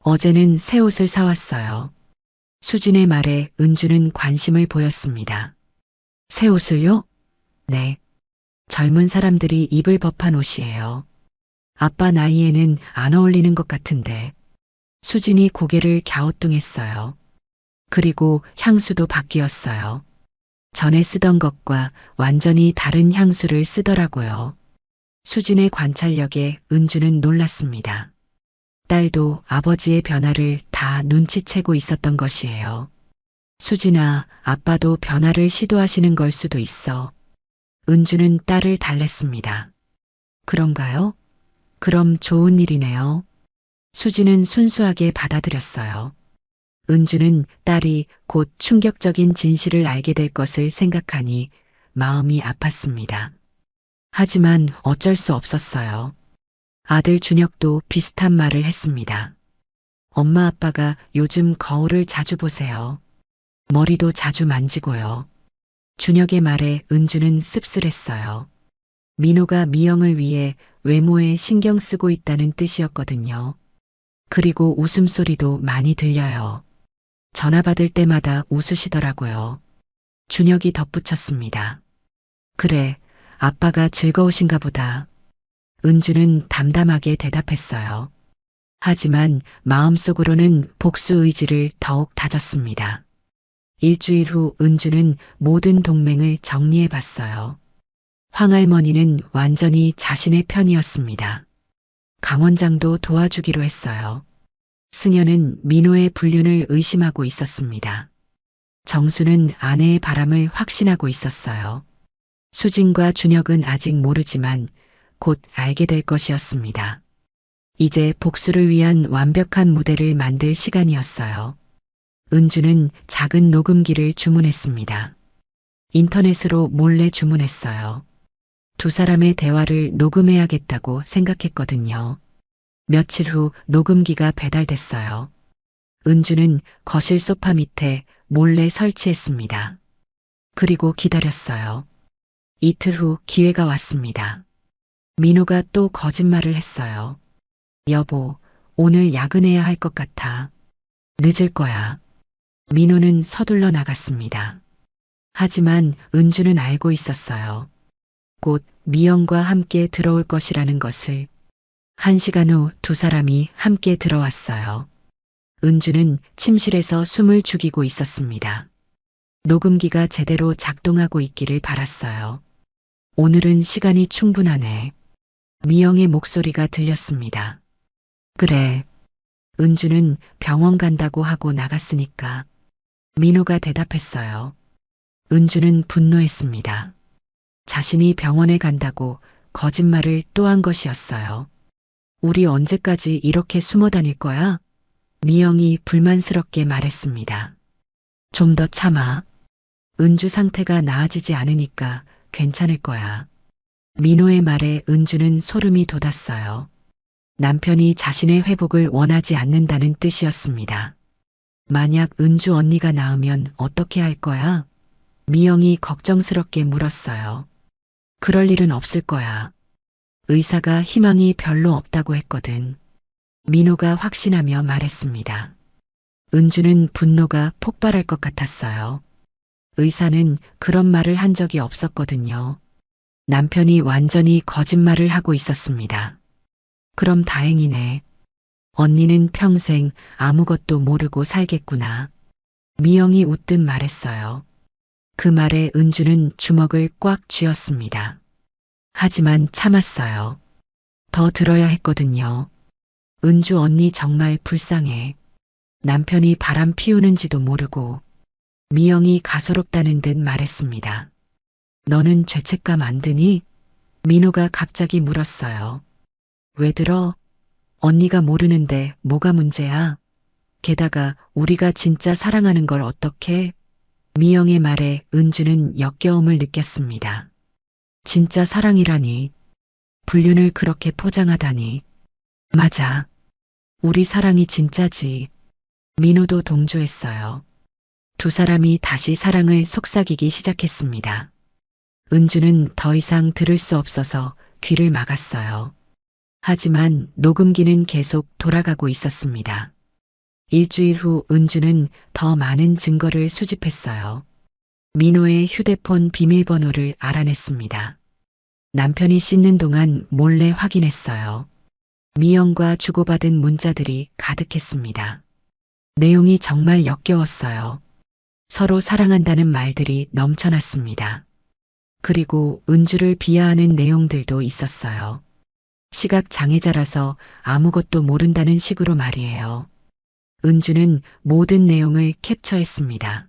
어제는 새 옷을 사왔어요. 수진의 말에 은주는 관심을 보였습니다. 새 옷을요? 네. 젊은 사람들이 입을 법한 옷이에요. 아빠 나이에는 안 어울리는 것 같은데. 수진이 고개를 갸우뚱했어요. 그리고 향수도 바뀌었어요. 전에 쓰던 것과 완전히 다른 향수를 쓰더라고요. 수진의 관찰력에 은주는 놀랐습니다. 딸도 아버지의 변화를 다 눈치채고 있었던 것이에요. 수진아, 아빠도 변화를 시도하시는 걸 수도 있어. 은주는 딸을 달랬습니다. 그런가요? 그럼 좋은 일이네요. 수진은 순수하게 받아들였어요. 은주는 딸이 곧 충격적인 진실을 알게 될 것을 생각하니 마음이 아팠습니다. 하지만 어쩔 수 없었어요. 아들 준혁도 비슷한 말을 했습니다. 엄마 아빠가 요즘 거울을 자주 보세요. 머리도 자주 만지고요. 준혁의 말에 은주는 씁쓸했어요. 민호가 미영을 위해 외모에 신경 쓰고 있다는 뜻이었거든요. 그리고 웃음소리도 많이 들려요. 전화 받을 때마다 웃으시더라고요. 준혁이 덧붙였습니다. 그래, 아빠가 즐거우신가 보다. 은주는 담담하게 대답했어요. 하지만 마음속으로는 복수 의지를 더욱 다졌습니다. 일주일 후 은주는 모든 동맹을 정리해 봤어요. 황할머니는 완전히 자신의 편이었습니다. 강원장도 도와주기로 했어요. 승현은 민호의 불륜을 의심하고 있었습니다. 정수는 아내의 바람을 확신하고 있었어요. 수진과 준혁은 아직 모르지만 곧 알게 될 것이었습니다. 이제 복수를 위한 완벽한 무대를 만들 시간이었어요. 은주는 작은 녹음기를 주문했습니다. 인터넷으로 몰래 주문했어요. 두 사람의 대화를 녹음해야겠다고 생각했거든요. 며칠 후 녹음기가 배달됐어요. 은주는 거실 소파 밑에 몰래 설치했습니다. 그리고 기다렸어요. 이틀 후 기회가 왔습니다. 민호가 또 거짓말을 했어요. 여보, 오늘 야근해야 할 것 같아. 늦을 거야. 민호는 서둘러 나갔습니다. 하지만 은주는 알고 있었어요. 곧 미영과 함께 들어올 것이라는 것을. 1시간 후 두 사람이 함께 들어왔어요. 은주는 침실에서 숨을 죽이고 있었습니다. 녹음기가 제대로 작동하고 있기를 바랐어요. 오늘은 시간이 충분하네. 미영의 목소리가 들렸습니다. 그래. 은주는 병원 간다고 하고 나갔으니까. 민호가 대답했어요. 은주는 분노했습니다. 자신이 병원에 간다고 거짓말을 또 한 것이었어요. 우리 언제까지 이렇게 숨어 다닐 거야? 미영이 불만스럽게 말했습니다. 좀 더 참아. 은주 상태가 나아지지 않으니까 괜찮을 거야. 민호의 말에 은주는 소름이 돋았어요. 남편이 자신의 회복을 원하지 않는다는 뜻이었습니다. 만약 은주 언니가 나으면 어떻게 할 거야? 미영이 걱정스럽게 물었어요. 그럴 일은 없을 거야. 의사가 희망이 별로 없다고 했거든. 민호가 확신하며 말했습니다. 은주는 분노가 폭발할 것 같았어요. 의사는 그런 말을 한 적이 없었거든요. 남편이 완전히 거짓말을 하고 있었습니다. 그럼 다행이네. 언니는 평생 아무것도 모르고 살겠구나. 미영이 웃듯 말했어요. 그 말에 은주는 주먹을 꽉 쥐었습니다. 하지만 참았어요. 더 들어야 했거든요. 은주 언니 정말 불쌍해. 남편이 바람 피우는지도 모르고. 미영이 가소롭다는 듯 말했습니다. 너는 죄책감 안 드니? 민호가 갑자기 물었어요. 왜 들어? 언니가 모르는데 뭐가 문제야? 게다가 우리가 진짜 사랑하는 걸 어떻게? 미영의 말에 은주는 역겨움을 느꼈습니다. 진짜 사랑이라니. 불륜을 그렇게 포장하다니. 맞아. 우리 사랑이 진짜지. 민호도 동조했어요. 두 사람이 다시 사랑을 속삭이기 시작했습니다. 은주는 더 이상 들을 수 없어서 귀를 막았어요. 하지만 녹음기는 계속 돌아가고 있었습니다. 일주일 후 은주는 더 많은 증거를 수집했어요. 민호의 휴대폰 비밀번호를 알아냈습니다. 남편이 씻는 동안 몰래 확인했어요. 미영과 주고받은 문자들이 가득했습니다. 내용이 정말 역겨웠어요. 서로 사랑한다는 말들이 넘쳐났습니다. 그리고 은주를 비하하는 내용들도 있었어요. 시각 장애자라서 아무것도 모른다는 식으로 말이에요. 은주는 모든 내용을 캡처했습니다.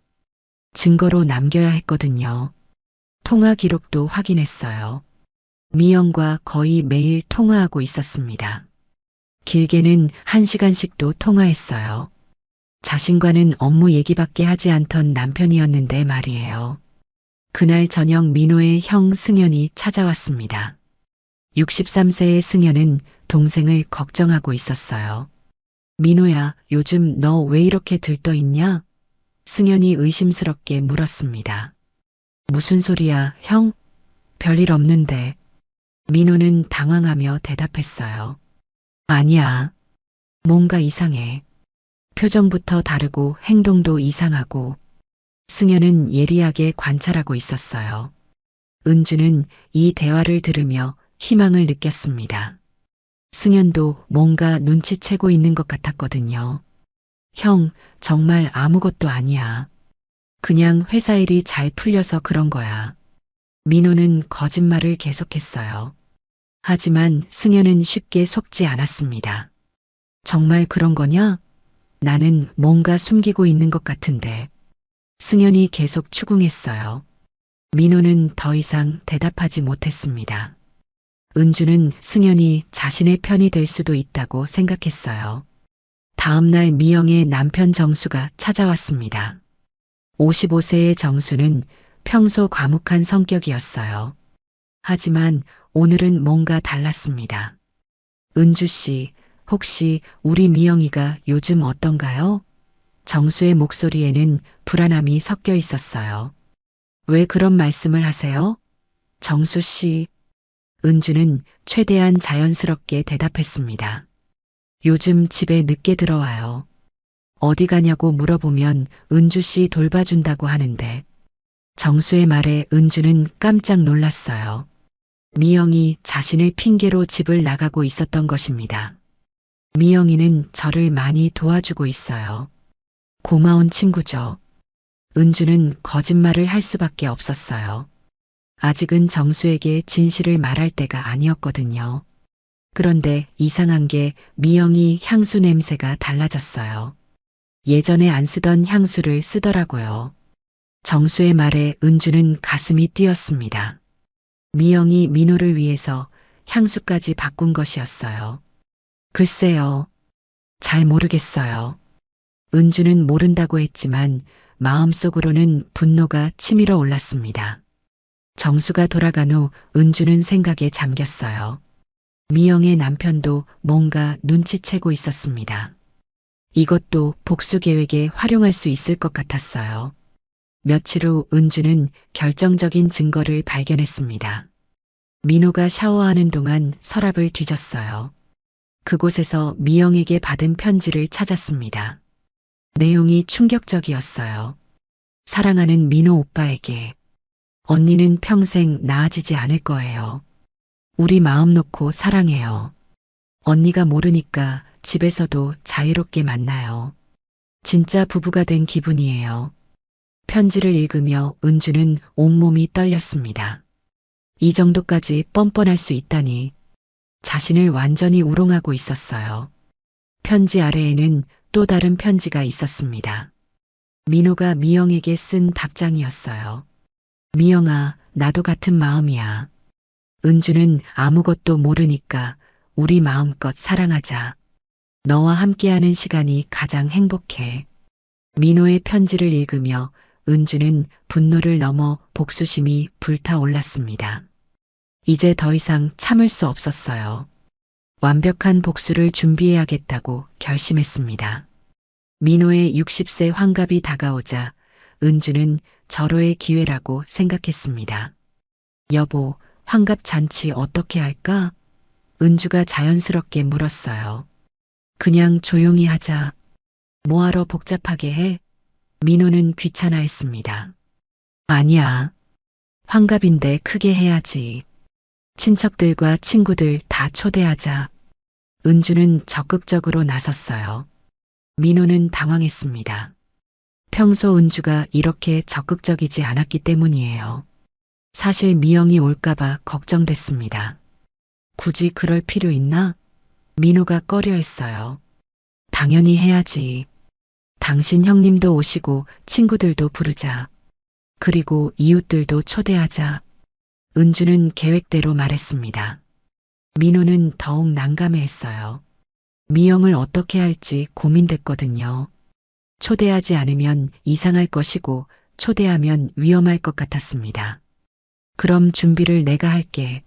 증거로 남겨야 했거든요. 통화 기록도 확인했어요. 미영과 거의 매일 통화하고 있었습니다. 길게는 1시간씩도 통화했어요. 자신과는 업무 얘기밖에 하지 않던 남편이었는데 말이에요. 그날 저녁 민호의 형 승현이 찾아왔습니다. 63세의 승현은 동생을 걱정하고 있었어요. 민호야, 요즘 너 왜 이렇게 들떠있냐? 승현이 의심스럽게 물었습니다. 무슨 소리야, 형? 별일 없는데. 민호는 당황하며 대답했어요. 아니야. 뭔가 이상해. 표정부터 다르고 행동도 이상하고. 승현은 예리하게 관찰하고 있었어요. 은주는 이 대화를 들으며 희망을 느꼈습니다. 승현도 뭔가 눈치채고 있는 것 같았거든요. 형, 정말 아무것도 아니야. 그냥 회사 일이 잘 풀려서 그런 거야. 민호는 거짓말을 계속했어요. 하지만 승현은 쉽게 속지 않았습니다. 정말 그런 거냐? 나는 뭔가 숨기고 있는 것 같은데. 승현이 계속 추궁했어요. 민호는 더 이상 대답하지 못했습니다. 은주는 승현이 자신의 편이 될 수도 있다고 생각했어요. 다음 날 미영의 남편 정수가 찾아왔습니다. 55세의 정수는 평소 과묵한 성격이었어요. 하지만 오늘은 뭔가 달랐습니다. 은주 씨, 혹시 우리 미영이가 요즘 어떤가요? 정수의 목소리에는 불안함이 섞여 있었어요. 왜 그런 말씀을 하세요? 정수 씨. 은주는 최대한 자연스럽게 대답했습니다. 요즘 집에 늦게 들어와요. 어디 가냐고 물어보면 은주 씨 돌봐준다고 하는데. 정수의 말에 은주는 깜짝 놀랐어요. 미영이 자신을 핑계로 집을 나가고 있었던 것입니다. 미영이는 저를 많이 도와주고 있어요. 고마운 친구죠. 은주는 거짓말을 할 수밖에 없었어요. 아직은 정수에게 진실을 말할 때가 아니었거든요. 그런데 이상한 게 미영이 향수 냄새가 달라졌어요. 예전에 안 쓰던 향수를 쓰더라고요. 정수의 말에 은주는 가슴이 뛰었습니다. 미영이 민호를 위해서 향수까지 바꾼 것이었어요. 글쎄요. 잘 모르겠어요. 은주는 모른다고 했지만 마음속으로는 분노가 치밀어 올랐습니다. 정수가 돌아간 후 은주는 생각에 잠겼어요. 미영의 남편도 뭔가 눈치채고 있었습니다. 이것도 복수 계획에 활용할 수 있을 것 같았어요. 며칠 후 은주는 결정적인 증거를 발견했습니다. 민호가 샤워하는 동안 서랍을 뒤졌어요. 그곳에서 미영에게 받은 편지를 찾았습니다. 내용이 충격적이었어요. 사랑하는 민호 오빠에게. 언니는 평생 나아지지 않을 거예요. 우리 마음 놓고 사랑해요. 언니가 모르니까 집에서도 자유롭게 만나요. 진짜 부부가 된 기분이에요. 편지를 읽으며 은주는 온몸이 떨렸습니다. 이 정도까지 뻔뻔할 수 있다니. 자신을 완전히 우롱하고 있었어요. 편지 아래에는 또 다른 편지가 있었습니다. 민호가 미영에게 쓴 답장이었어요. 미영아, 나도 같은 마음이야. 은주는 아무것도 모르니까 우리 마음껏 사랑하자. 너와 함께하는 시간이 가장 행복해. 민호의 편지를 읽으며 은주는 분노를 넘어 복수심이 불타올랐습니다. 이제 더 이상 참을 수 없었어요. 완벽한 복수를 준비해야겠다고 결심했습니다. 민호의 60세 환갑이 다가오자 은주는 절호의 기회라고 생각했습니다. 여보, 환갑 잔치 어떻게 할까? 은주가 자연스럽게 물었어요. 그냥 조용히 하자. 뭐하러 복잡하게 해? 민호는 귀찮아했습니다. 아니야. 환갑인데 크게 해야지. 친척들과 친구들 다 초대하자. 은주는 적극적으로 나섰어요. 민호는 당황했습니다. 평소 은주가 이렇게 적극적이지 않았기 때문이에요. 사실 미영이 올까봐 걱정됐습니다. 굳이 그럴 필요 있나? 민호가 꺼려했어요. 당연히 해야지. 당신 형님도 오시고 친구들도 부르자. 그리고 이웃들도 초대하자. 은주는 계획대로 말했습니다. 민호는 더욱 난감해했어요. 미영을 어떻게 할지 고민됐거든요. 초대하지 않으면 이상할 것이고 초대하면 위험할 것 같았습니다. 그럼 준비를 내가 할게.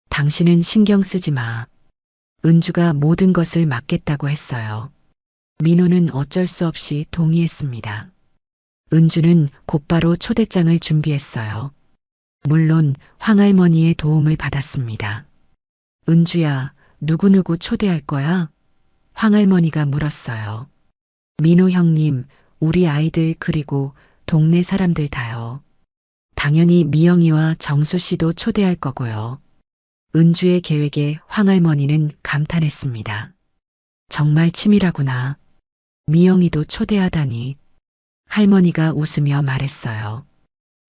당신은 신경 쓰지 마. 은주가 모든 것을 맡겠다고 했어요. 민호는 어쩔 수 없이 동의했습니다. 은주는 곧바로 초대장을 준비했어요. 물론 황할머니의 도움을 받았습니다. 은주야, 누구누구 초대할 거야? 황할머니가 물었어요. 민호 형님, 우리 아이들 그리고 동네 사람들 다요. 당연히 미영이와 정수 씨도 초대할 거고요. 은주의 계획에 황할머니는 감탄했습니다. 정말 치밀하구나. 미영이도 초대하다니. 할머니가 웃으며 말했어요.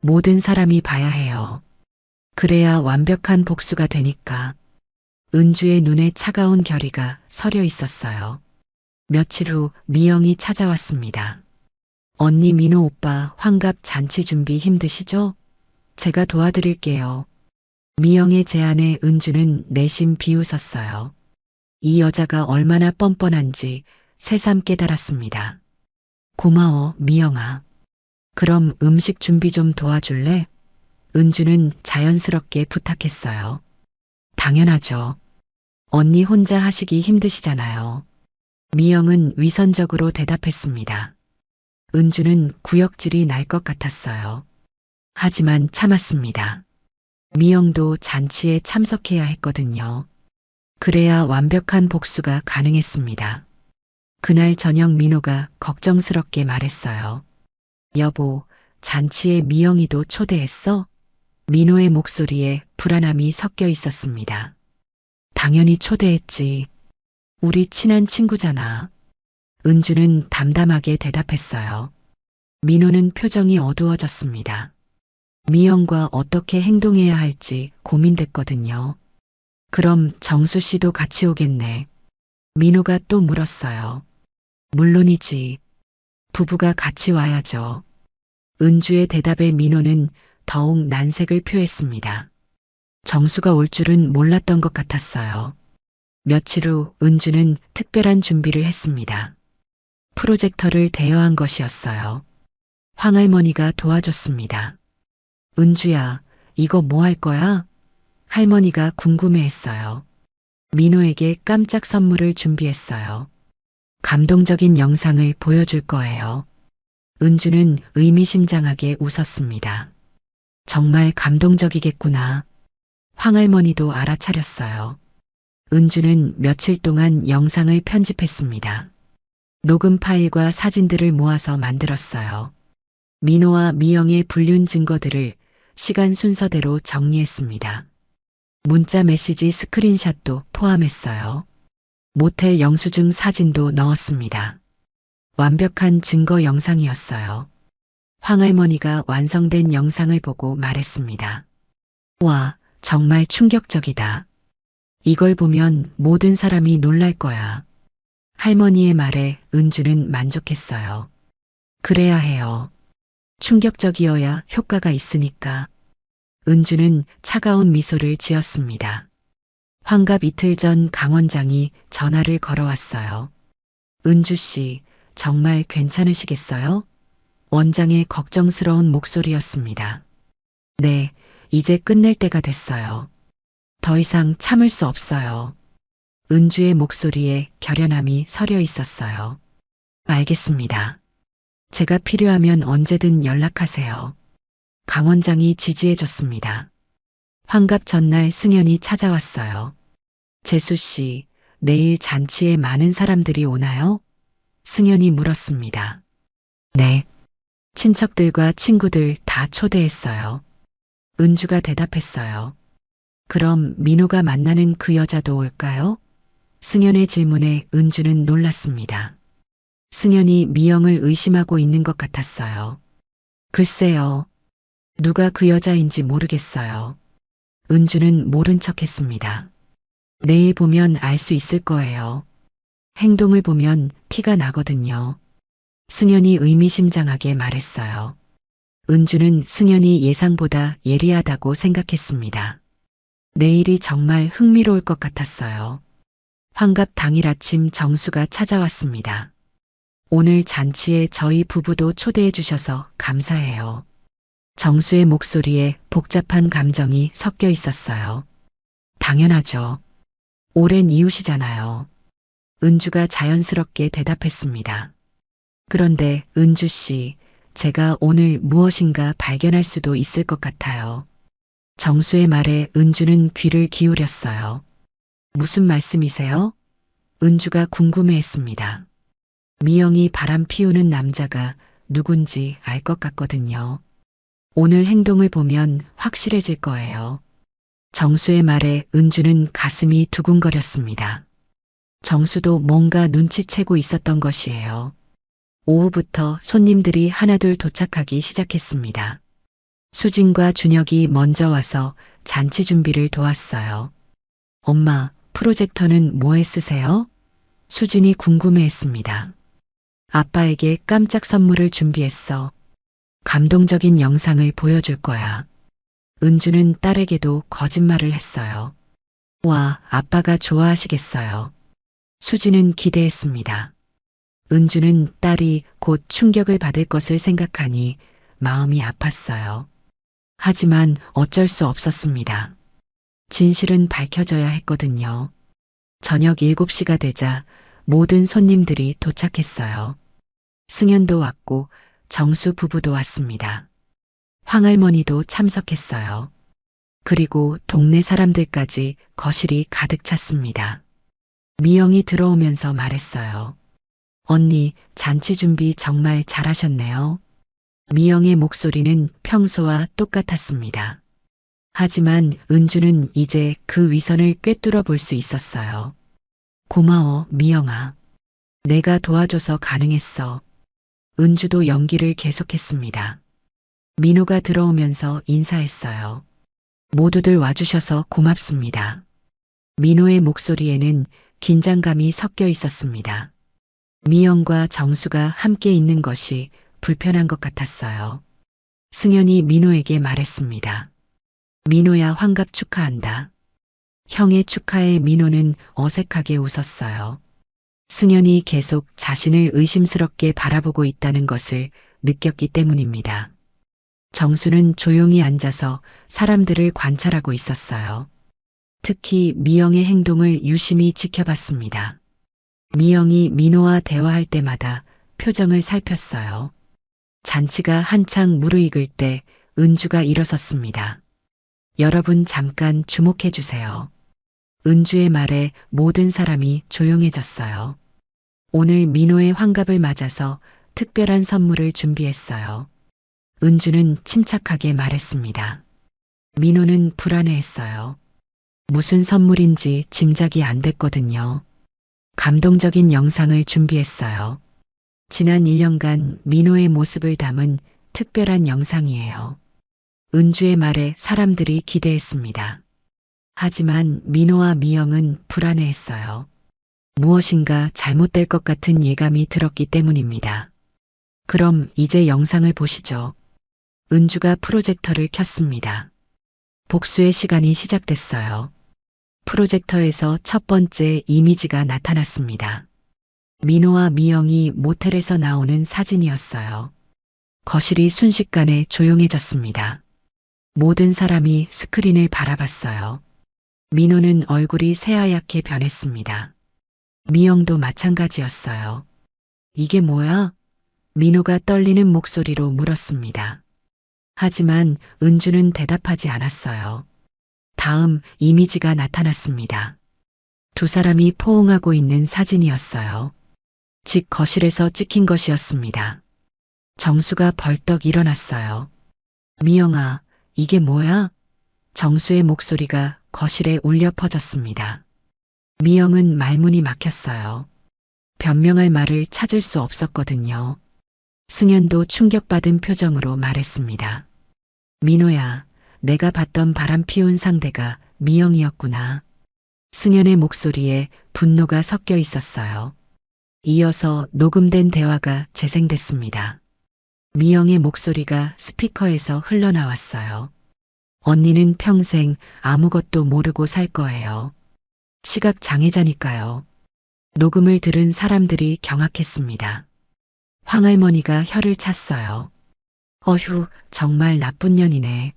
모든 사람이 봐야 해요. 그래야 완벽한 복수가 되니까. 은주의 눈에 차가운 결의가 서려 있었어요. 며칠 후 미영이 찾아왔습니다. 언니 민호 오빠 환갑 잔치 준비 힘드시죠? 제가 도와드릴게요. 미영의 제안에 은주는 내심 비웃었어요. 이 여자가 얼마나 뻔뻔한지 새삼 깨달았습니다. 고마워, 미영아. 그럼 음식 준비 좀 도와줄래? 은주는 자연스럽게 부탁했어요. 당연하죠. 언니 혼자 하시기 힘드시잖아요. 미영은 위선적으로 대답했습니다. 은주는 구역질이 날 것 같았어요. 하지만 참았습니다. 미영도 잔치에 참석해야 했거든요. 그래야 완벽한 복수가 가능했습니다. 그날 저녁 민호가 걱정스럽게 말했어요. 여보, 잔치에 미영이도 초대했어? 민호의 목소리에 불안함이 섞여 있었습니다. 당연히 초대했지. 우리 친한 친구잖아. 은주는 담담하게 대답했어요. 민호는 표정이 어두워졌습니다. 미영과 어떻게 행동해야 할지 고민됐거든요. 그럼 정수 씨도 같이 오겠네. 민호가 또 물었어요. 물론이지. 부부가 같이 와야죠. 은주의 대답에 민호는 더욱 난색을 표했습니다. 정수가 올 줄은 몰랐던 것 같았어요. 며칠 후 은주는 특별한 준비를 했습니다. 프로젝터를 대여한 것이었어요. 황할머니가 도와줬습니다. 은주야, 이거 뭐 할 거야? 할머니가 궁금해했어요. 민호에게 깜짝 선물을 준비했어요. 감동적인 영상을 보여줄 거예요. 은주는 의미심장하게 웃었습니다. 정말 감동적이겠구나. 황할머니도 알아차렸어요. 은주는 며칠 동안 영상을 편집했습니다. 녹음 파일과 사진들을 모아서 만들었어요. 민호와 미영의 불륜 증거들을 시간 순서대로 정리했습니다. 문자 메시지 스크린샷도 포함했어요. 모텔 영수증 사진도 넣었습니다. 완벽한 증거 영상이었어요. 황할머니가 완성된 영상을 보고 말했습니다. 와, 정말 충격적이다. 이걸 보면 모든 사람이 놀랄 거야. 할머니의 말에 은주는 만족했어요. 그래야 해요. 충격적이어야 효과가 있으니까. 은주는 차가운 미소를 지었습니다. 환갑 이틀 전 강원장이 전화를 걸어왔어요. 은주 씨, 정말 괜찮으시겠어요? 원장의 걱정스러운 목소리였습니다. 네, 이제 끝낼 때가 됐어요. 더 이상 참을 수 없어요. 은주의 목소리에 결연함이 서려 있었어요. 알겠습니다. 제가 필요하면 언제든 연락하세요. 강 원장이 지지해줬습니다. 환갑 전날 승연이 찾아왔어요. 재수 씨, 내일 잔치에 많은 사람들이 오나요? 승연이 물었습니다. 네. 친척들과 친구들 다 초대했어요. 은주가 대답했어요. 그럼 민호가 만나는 그 여자도 올까요? 승연의 질문에 은주는 놀랐습니다. 승연이 미영을 의심하고 있는 것 같았어요. 글쎄요. 누가 그 여자인지 모르겠어요. 은주는 모른 척 했습니다. 내일 보면 알 수 있을 거예요. 행동을 보면 티가 나거든요. 승연이 의미심장하게 말했어요. 은주는 승연이 예상보다 예리하다고 생각했습니다. 내일이 정말 흥미로울 것 같았어요. 환갑 당일 아침 정수가 찾아왔습니다. 오늘 잔치에 저희 부부도 초대해 주셔서 감사해요. 정수의 목소리에 복잡한 감정이 섞여 있었어요. 당연하죠. 오랜 이웃이잖아요. 은주가 자연스럽게 대답했습니다. 그런데 은주 씨, 제가 오늘 무엇인가 발견할 수도 있을 것 같아요. 정수의 말에 은주는 귀를 기울였어요. 무슨 말씀이세요? 은주가 궁금해했습니다. 미영이 바람 피우는 남자가 누군지 알 것 같거든요. 오늘 행동을 보면 확실해질 거예요. 정수의 말에 은주는 가슴이 두근거렸습니다. 정수도 뭔가 눈치채고 있었던 것이에요. 오후부터 손님들이 하나둘 도착하기 시작했습니다. 수진과 준혁이 먼저 와서 잔치 준비를 도왔어요. 엄마, 프로젝터는 뭐에 쓰세요? 수진이 궁금해했습니다. 아빠에게 깜짝 선물을 준비했어. 감동적인 영상을 보여줄 거야. 은주는 딸에게도 거짓말을 했어요. 와, 아빠가 좋아하시겠어요. 수진은 기대했습니다. 은주는 딸이 곧 충격을 받을 것을 생각하니 마음이 아팠어요. 하지만 어쩔 수 없었습니다. 진실은 밝혀져야 했거든요. 저녁 7시가 되자 모든 손님들이 도착했어요. 승현도 왔고 정수 부부도 왔습니다. 황할머니도 참석했어요. 그리고 동네 사람들까지 거실이 가득 찼습니다. 미영이 들어오면서 말했어요. 언니, 잔치 준비 정말 잘하셨네요. 미영의 목소리는 평소와 똑같았습니다. 하지만 은주는 이제 그 위선을 꿰뚫어 볼 수 있었어요. 고마워, 미영아. 내가 도와줘서 가능했어. 은주도 연기를 계속했습니다. 민호가 들어오면서 인사했어요. 모두들 와주셔서 고맙습니다. 민호의 목소리에는 긴장감이 섞여 있었습니다. 미영과 정수가 함께 있는 것이 불편한 것 같았어요. 승현이 민호에게 말했습니다. 민호야, 환갑 축하한다. 형의 축하에 민호는 어색하게 웃었어요. 승현이 계속 자신을 의심스럽게 바라보고 있다는 것을 느꼈기 때문입니다. 정수는 조용히 앉아서 사람들을 관찰하고 있었어요. 특히 미영의 행동을 유심히 지켜봤습니다. 미영이 민호와 대화할 때마다 표정을 살폈어요. 잔치가 한창 무르익을 때 은주가 일어섰습니다. 여러분 잠깐 주목해 주세요. 은주의 말에 모든 사람이 조용해졌어요. 오늘 민호의 환갑을 맞아서 특별한 선물을 준비했어요. 은주는 침착하게 말했습니다. 민호는 불안해했어요. 무슨 선물인지 짐작이 안 됐거든요. 감동적인 영상을 준비했어요. 지난 1년간 민호의 모습을 담은 특별한 영상이에요. 은주의 말에 사람들이 기대했습니다. 하지만 민호와 미영은 불안해했어요. 무엇인가 잘못될 것 같은 예감이 들었기 때문입니다. 그럼 이제 영상을 보시죠. 은주가 프로젝터를 켰습니다. 복수의 시간이 시작됐어요. 프로젝터에서 첫 번째 이미지가 나타났습니다. 민호와 미영이 모텔에서 나오는 사진이었어요. 거실이 순식간에 조용해졌습니다. 모든 사람이 스크린을 바라봤어요. 민호는 얼굴이 새하얗게 변했습니다. 미영도 마찬가지였어요. 이게 뭐야? 민호가 떨리는 목소리로 물었습니다. 하지만 은주는 대답하지 않았어요. 다음 이미지가 나타났습니다. 두 사람이 포옹하고 있는 사진이었어요. 집 거실에서 찍힌 것이었습니다. 정수가 벌떡 일어났어요. 미영아, 이게 뭐야? 정수의 목소리가 거실에 울려 퍼졌습니다. 미영은 말문이 막혔어요. 변명할 말을 찾을 수 없었거든요. 승현도 충격받은 표정으로 말했습니다. 민호야, 내가 봤던 바람 피운 상대가 미영이었구나. 승현의 목소리에 분노가 섞여 있었어요. 이어서 녹음된 대화가 재생됐습니다. 미영의 목소리가 스피커에서 흘러나왔어요. 언니는 평생 아무것도 모르고 살 거예요. 시각 장애자니까요. 녹음을 들은 사람들이 경악했습니다. 황할머니가 혀를 찼어요. 어휴, 정말 나쁜 년이네.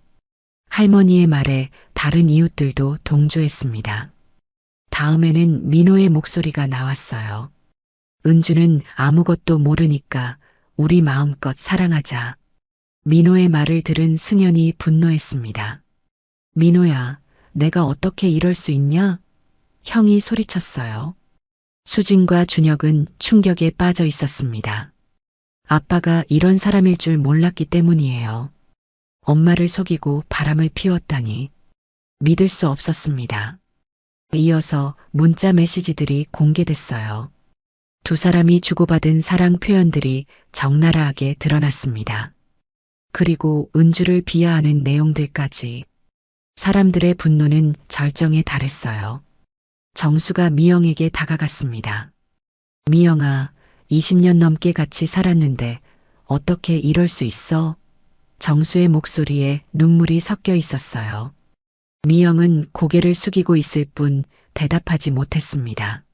할머니의 말에 다른 이웃들도 동조했습니다. 다음에는 민호의 목소리가 나왔어요. 은주는 아무것도 모르니까 우리 마음껏 사랑하자. 민호의 말을 들은 승현이 분노했습니다. 민호야, 내가 어떻게 이럴 수 있냐? 형이 소리쳤어요. 수진과 준혁은 충격에 빠져 있었습니다. 아빠가 이런 사람일 줄 몰랐기 때문이에요. 엄마를 속이고 바람을 피웠다니 믿을 수 없었습니다. 이어서 문자 메시지들이 공개됐어요. 두 사람이 주고받은 사랑 표현들이 적나라하게 드러났습니다. 그리고 은주를 비하하는 내용들까지. 사람들의 분노는 절정에 달했어요. 정수가 미영에게 다가갔습니다. 미영아, 20년 넘게 같이 살았는데 어떻게 이럴 수 있어? 정수의 목소리에 눈물이 섞여 있었어요. 미영은 고개를 숙이고 있을 뿐 대답하지 못했습니다.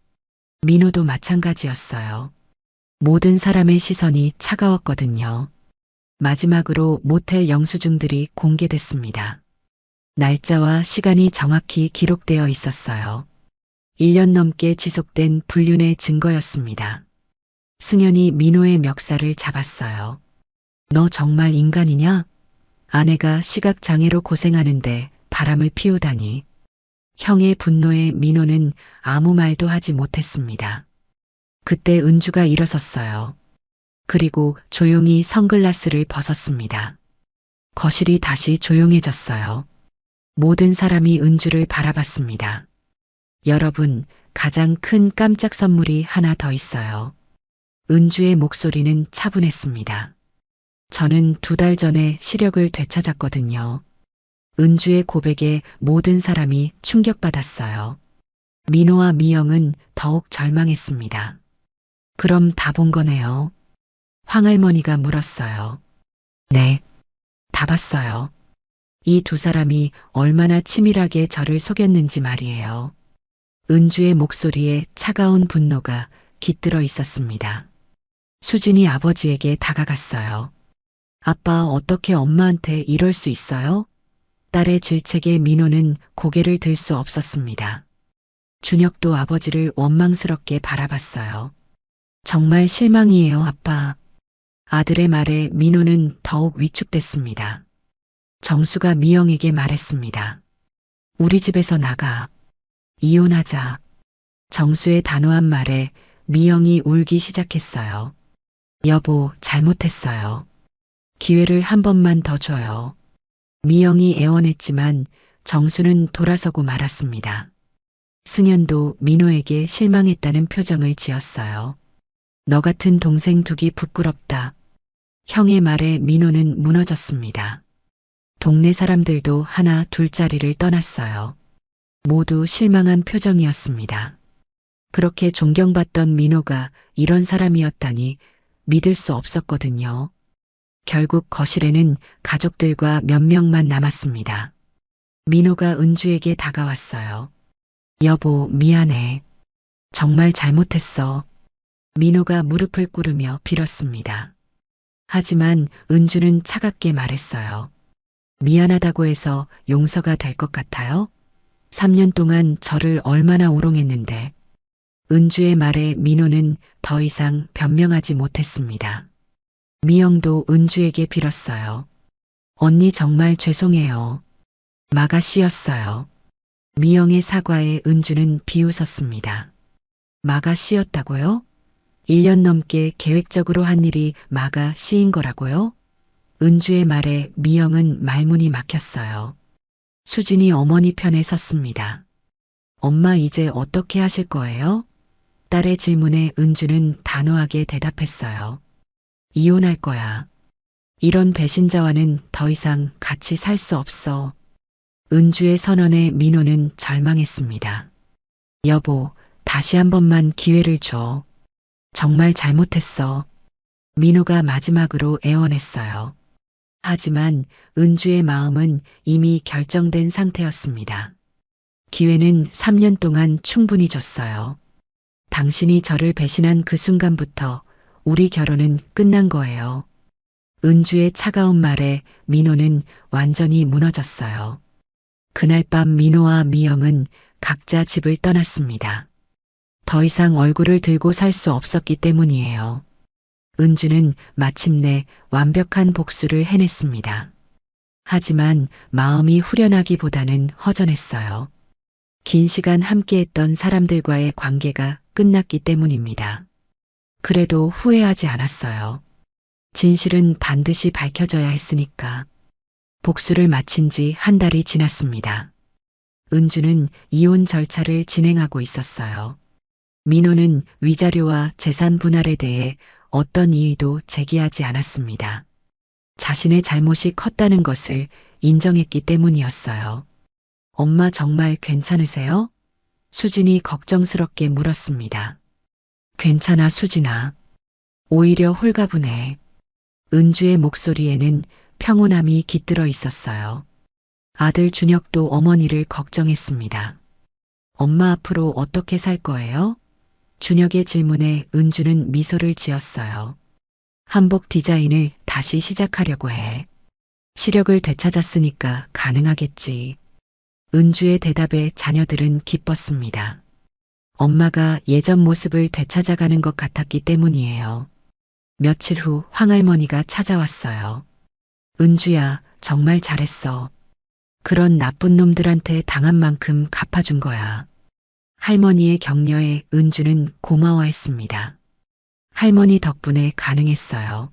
민호도 마찬가지였어요. 모든 사람의 시선이 차가웠거든요. 마지막으로 모텔 영수증들이 공개됐습니다. 날짜와 시간이 정확히 기록되어 있었어요. 1년 넘게 지속된 불륜의 증거였습니다. 승현이 민호의 멱살을 잡았어요. 너 정말 인간이냐? 아내가 시각장애로 고생하는데 바람을 피우다니. 형의 분노에 민호는 아무 말도 하지 못했습니다. 그때 은주가 일어섰어요. 그리고 조용히 선글라스를 벗었습니다. 거실이 다시 조용해졌어요. 모든 사람이 은주를 바라봤습니다. 여러분, 가장 큰 깜짝 선물이 하나 더 있어요. 은주의 목소리는 차분했습니다. 저는 2달 전에 시력을 되찾았거든요. 은주의 고백에 모든 사람이 충격받았어요. 민호와 미영은 더욱 절망했습니다. 그럼 다 본 거네요. 황할머니가 물었어요. 네, 다 봤어요. 이 두 사람이 얼마나 치밀하게 저를 속였는지 말이에요. 은주의 목소리에 차가운 분노가 깃들어 있었습니다. 수진이 아버지에게 다가갔어요. 아빠, 어떻게 엄마한테 이럴 수 있어요? 딸의 질책에 민호는 고개를 들 수 없었습니다. 준혁도 아버지를 원망스럽게 바라봤어요. 정말 실망이에요, 아빠. 아들의 말에 민호는 더욱 위축됐습니다. 정수가 미영에게 말했습니다. 우리 집에서 나가. 이혼하자. 정수의 단호한 말에 미영이 울기 시작했어요. 여보, 잘못했어요. 기회를 한 번만 더 줘요. 미영이 애원했지만 정수는 돌아서고 말았습니다. 승현도 민호에게 실망했다는 표정을 지었어요. 너 같은 동생 두기 부끄럽다. 형의 말에 민호는 무너졌습니다. 동네 사람들도 하나 둘자리를 떠났어요. 모두 실망한 표정이었습니다. 그렇게 존경받던 민호가 이런 사람이었다니 믿을 수 없었거든요. 결국 거실에는 가족들과 몇 명만 남았습니다. 민호가 은주에게 다가왔어요. 여보, 미안해. 정말 잘못했어. 민호가 무릎을 꿇으며 빌었습니다. 하지만 은주는 차갑게 말했어요. 미안하다고 해서 용서가 될 것 같아요? 3년 동안 저를 얼마나 우롱했는데. 은주의 말에 민호는 더 이상 변명하지 못했습니다. 미영도 은주에게 빌었어요. 언니 정말 죄송해요. 마가 씨였어요. 미영의 사과에 은주는 비웃었습니다. 마가 씨였다고요? 1년 넘게 계획적으로 한 일이 마가 씨인 거라고요? 은주의 말에 미영은 말문이 막혔어요. 수진이 어머니 편에 섰습니다. 엄마 이제 어떻게 하실 거예요? 딸의 질문에 은주는 단호하게 대답했어요. 이혼할 거야. 이런 배신자와는 더 이상 같이 살 수 없어. 은주의 선언에 민호는 절망했습니다. 여보, 다시 한 번만 기회를 줘. 정말 잘못했어. 민호가 마지막으로 애원했어요. 하지만 은주의 마음은 이미 결정된 상태였습니다. 기회는 3년 동안 충분히 줬어요. 당신이 저를 배신한 그 순간부터 우리 결혼은 끝난 거예요. 은주의 차가운 말에 민호는 완전히 무너졌어요. 그날 밤 민호와 미영은 각자 집을 떠났습니다. 더 이상 얼굴을 들고 살 수 없었기 때문이에요. 은주는 마침내 완벽한 복수를 해냈습니다. 하지만 마음이 후련하기보다는 허전했어요. 긴 시간 함께했던 사람들과의 관계가 끝났기 때문입니다. 그래도 후회하지 않았어요. 진실은 반드시 밝혀져야 했으니까. 복수를 마친 지 한 달이 지났습니다. 은주는 이혼 절차를 진행하고 있었어요. 민호는 위자료와 재산 분할에 대해 어떤 이의도 제기하지 않았습니다. 자신의 잘못이 컸다는 것을 인정했기 때문이었어요. 엄마 정말 괜찮으세요? 수진이 걱정스럽게 물었습니다. 괜찮아, 수진아. 오히려 홀가분해. 은주의 목소리에는 평온함이 깃들어 있었어요. 아들 준혁도 어머니를 걱정했습니다. 엄마 앞으로 어떻게 살 거예요? 준혁의 질문에 은주는 미소를 지었어요. 한복 디자인을 다시 시작하려고 해. 시력을 되찾았으니까 가능하겠지. 은주의 대답에 자녀들은 기뻤습니다. 엄마가 예전 모습을 되찾아가는 것 같았기 때문이에요. 며칠 후 황할머니가 찾아왔어요. 은주야, 정말 잘했어. 그런 나쁜 놈들한테 당한 만큼 갚아준 거야. 할머니의 격려에 은주는 고마워했습니다. 할머니 덕분에 가능했어요.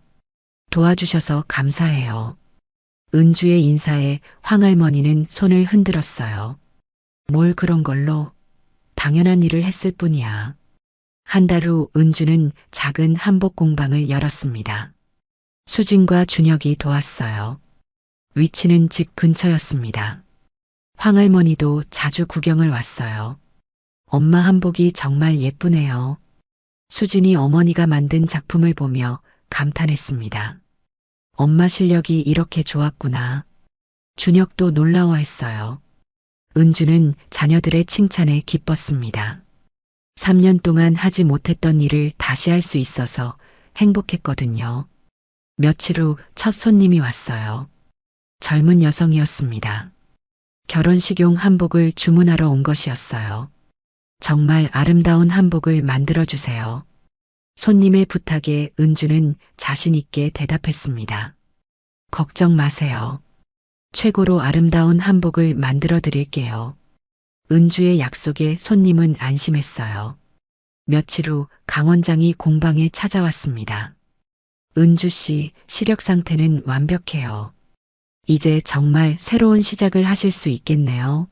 도와주셔서 감사해요. 은주의 인사에 황할머니는 손을 흔들었어요. 뭘 그런 걸로? 당연한 일을 했을 뿐이야. 한 달 후 은주는 작은 한복 공방을 열었습니다. 수진과 준혁이 도왔어요. 위치는 집 근처였습니다. 황할머니도 자주 구경을 왔어요. 엄마 한복이 정말 예쁘네요. 수진이 어머니가 만든 작품을 보며 감탄했습니다. 엄마 실력이 이렇게 좋았구나. 준혁도 놀라워했어요. 은주는 자녀들의 칭찬에 기뻤습니다. 3년 동안 하지 못했던 일을 다시 할 수 있어서 행복했거든요. 며칠 후 첫 손님이 왔어요. 젊은 여성이었습니다. 결혼식용 한복을 주문하러 온 것이었어요. 정말 아름다운 한복을 만들어주세요. 손님의 부탁에 은주는 자신 있게 대답했습니다. 걱정 마세요. 최고로 아름다운 한복을 만들어 드릴게요. 은주의 약속에 손님은 안심했어요. 며칠 후 강 원장이 공방에 찾아왔습니다. 은주 씨, 시력 상태는 완벽해요. 이제 정말 새로운 시작을 하실 수 있겠네요.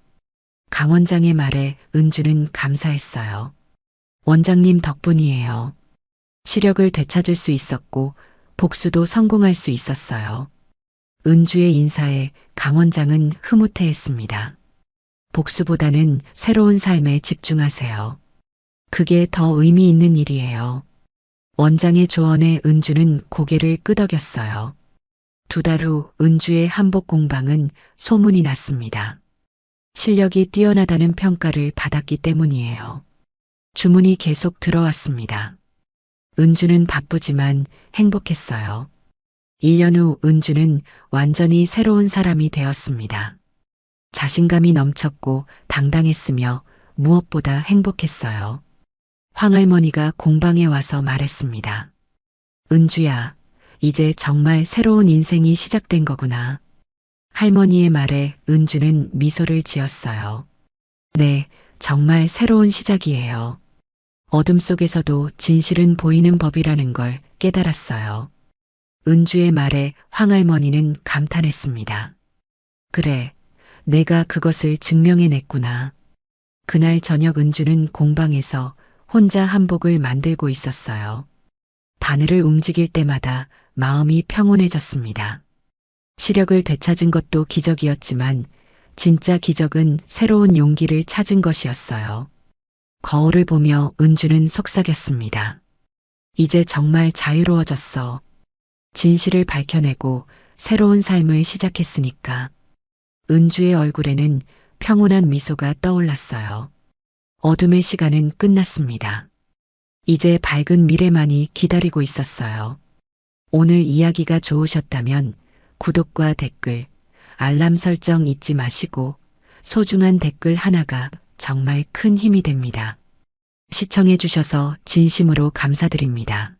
강 원장의 말에 은주는 감사했어요. 원장님 덕분이에요. 시력을 되찾을 수 있었고 복수도 성공할 수 있었어요. 은주의 인사에 강 원장은 흐뭇해했습니다. 복수보다는 새로운 삶에 집중하세요. 그게 더 의미 있는 일이에요. 원장의 조언에 은주는 고개를 끄덕였어요. 2달 후 은주의 한복 공방은 소문이 났습니다. 실력이 뛰어나다는 평가를 받았기 때문이에요. 주문이 계속 들어왔습니다. 은주는 바쁘지만 행복했어요. 1년 후 은주는 완전히 새로운 사람이 되었습니다. 자신감이 넘쳤고 당당했으며 무엇보다 행복했어요. 황할머니가 공방에 와서 말했습니다. 은주야, 이제 정말 새로운 인생이 시작된 거구나. 할머니의 말에 은주는 미소를 지었어요. 네, 정말 새로운 시작이에요. 어둠 속에서도 진실은 보이는 법이라는 걸 깨달았어요. 은주의 말에 황할머니는 감탄했습니다. 그래, 내가 그것을 증명해냈구나. 그날 저녁 은주는 공방에서 혼자 한복을 만들고 있었어요. 바늘을 움직일 때마다 마음이 평온해졌습니다. 시력을 되찾은 것도 기적이었지만 진짜 기적은 새로운 용기를 찾은 것이었어요. 거울을 보며 은주는 속삭였습니다. 이제 정말 자유로워졌어. 진실을 밝혀내고 새로운 삶을 시작했으니까. 은주의 얼굴에는 평온한 미소가 떠올랐어요. 어둠의 시간은 끝났습니다. 이제 밝은 미래만이 기다리고 있었어요. 오늘 이야기가 좋으셨다면 구독과 댓글, 알람 설정 잊지 마시고 소중한 댓글 하나가 정말 큰 힘이 됩니다. 시청해 주셔서 진심으로 감사드립니다.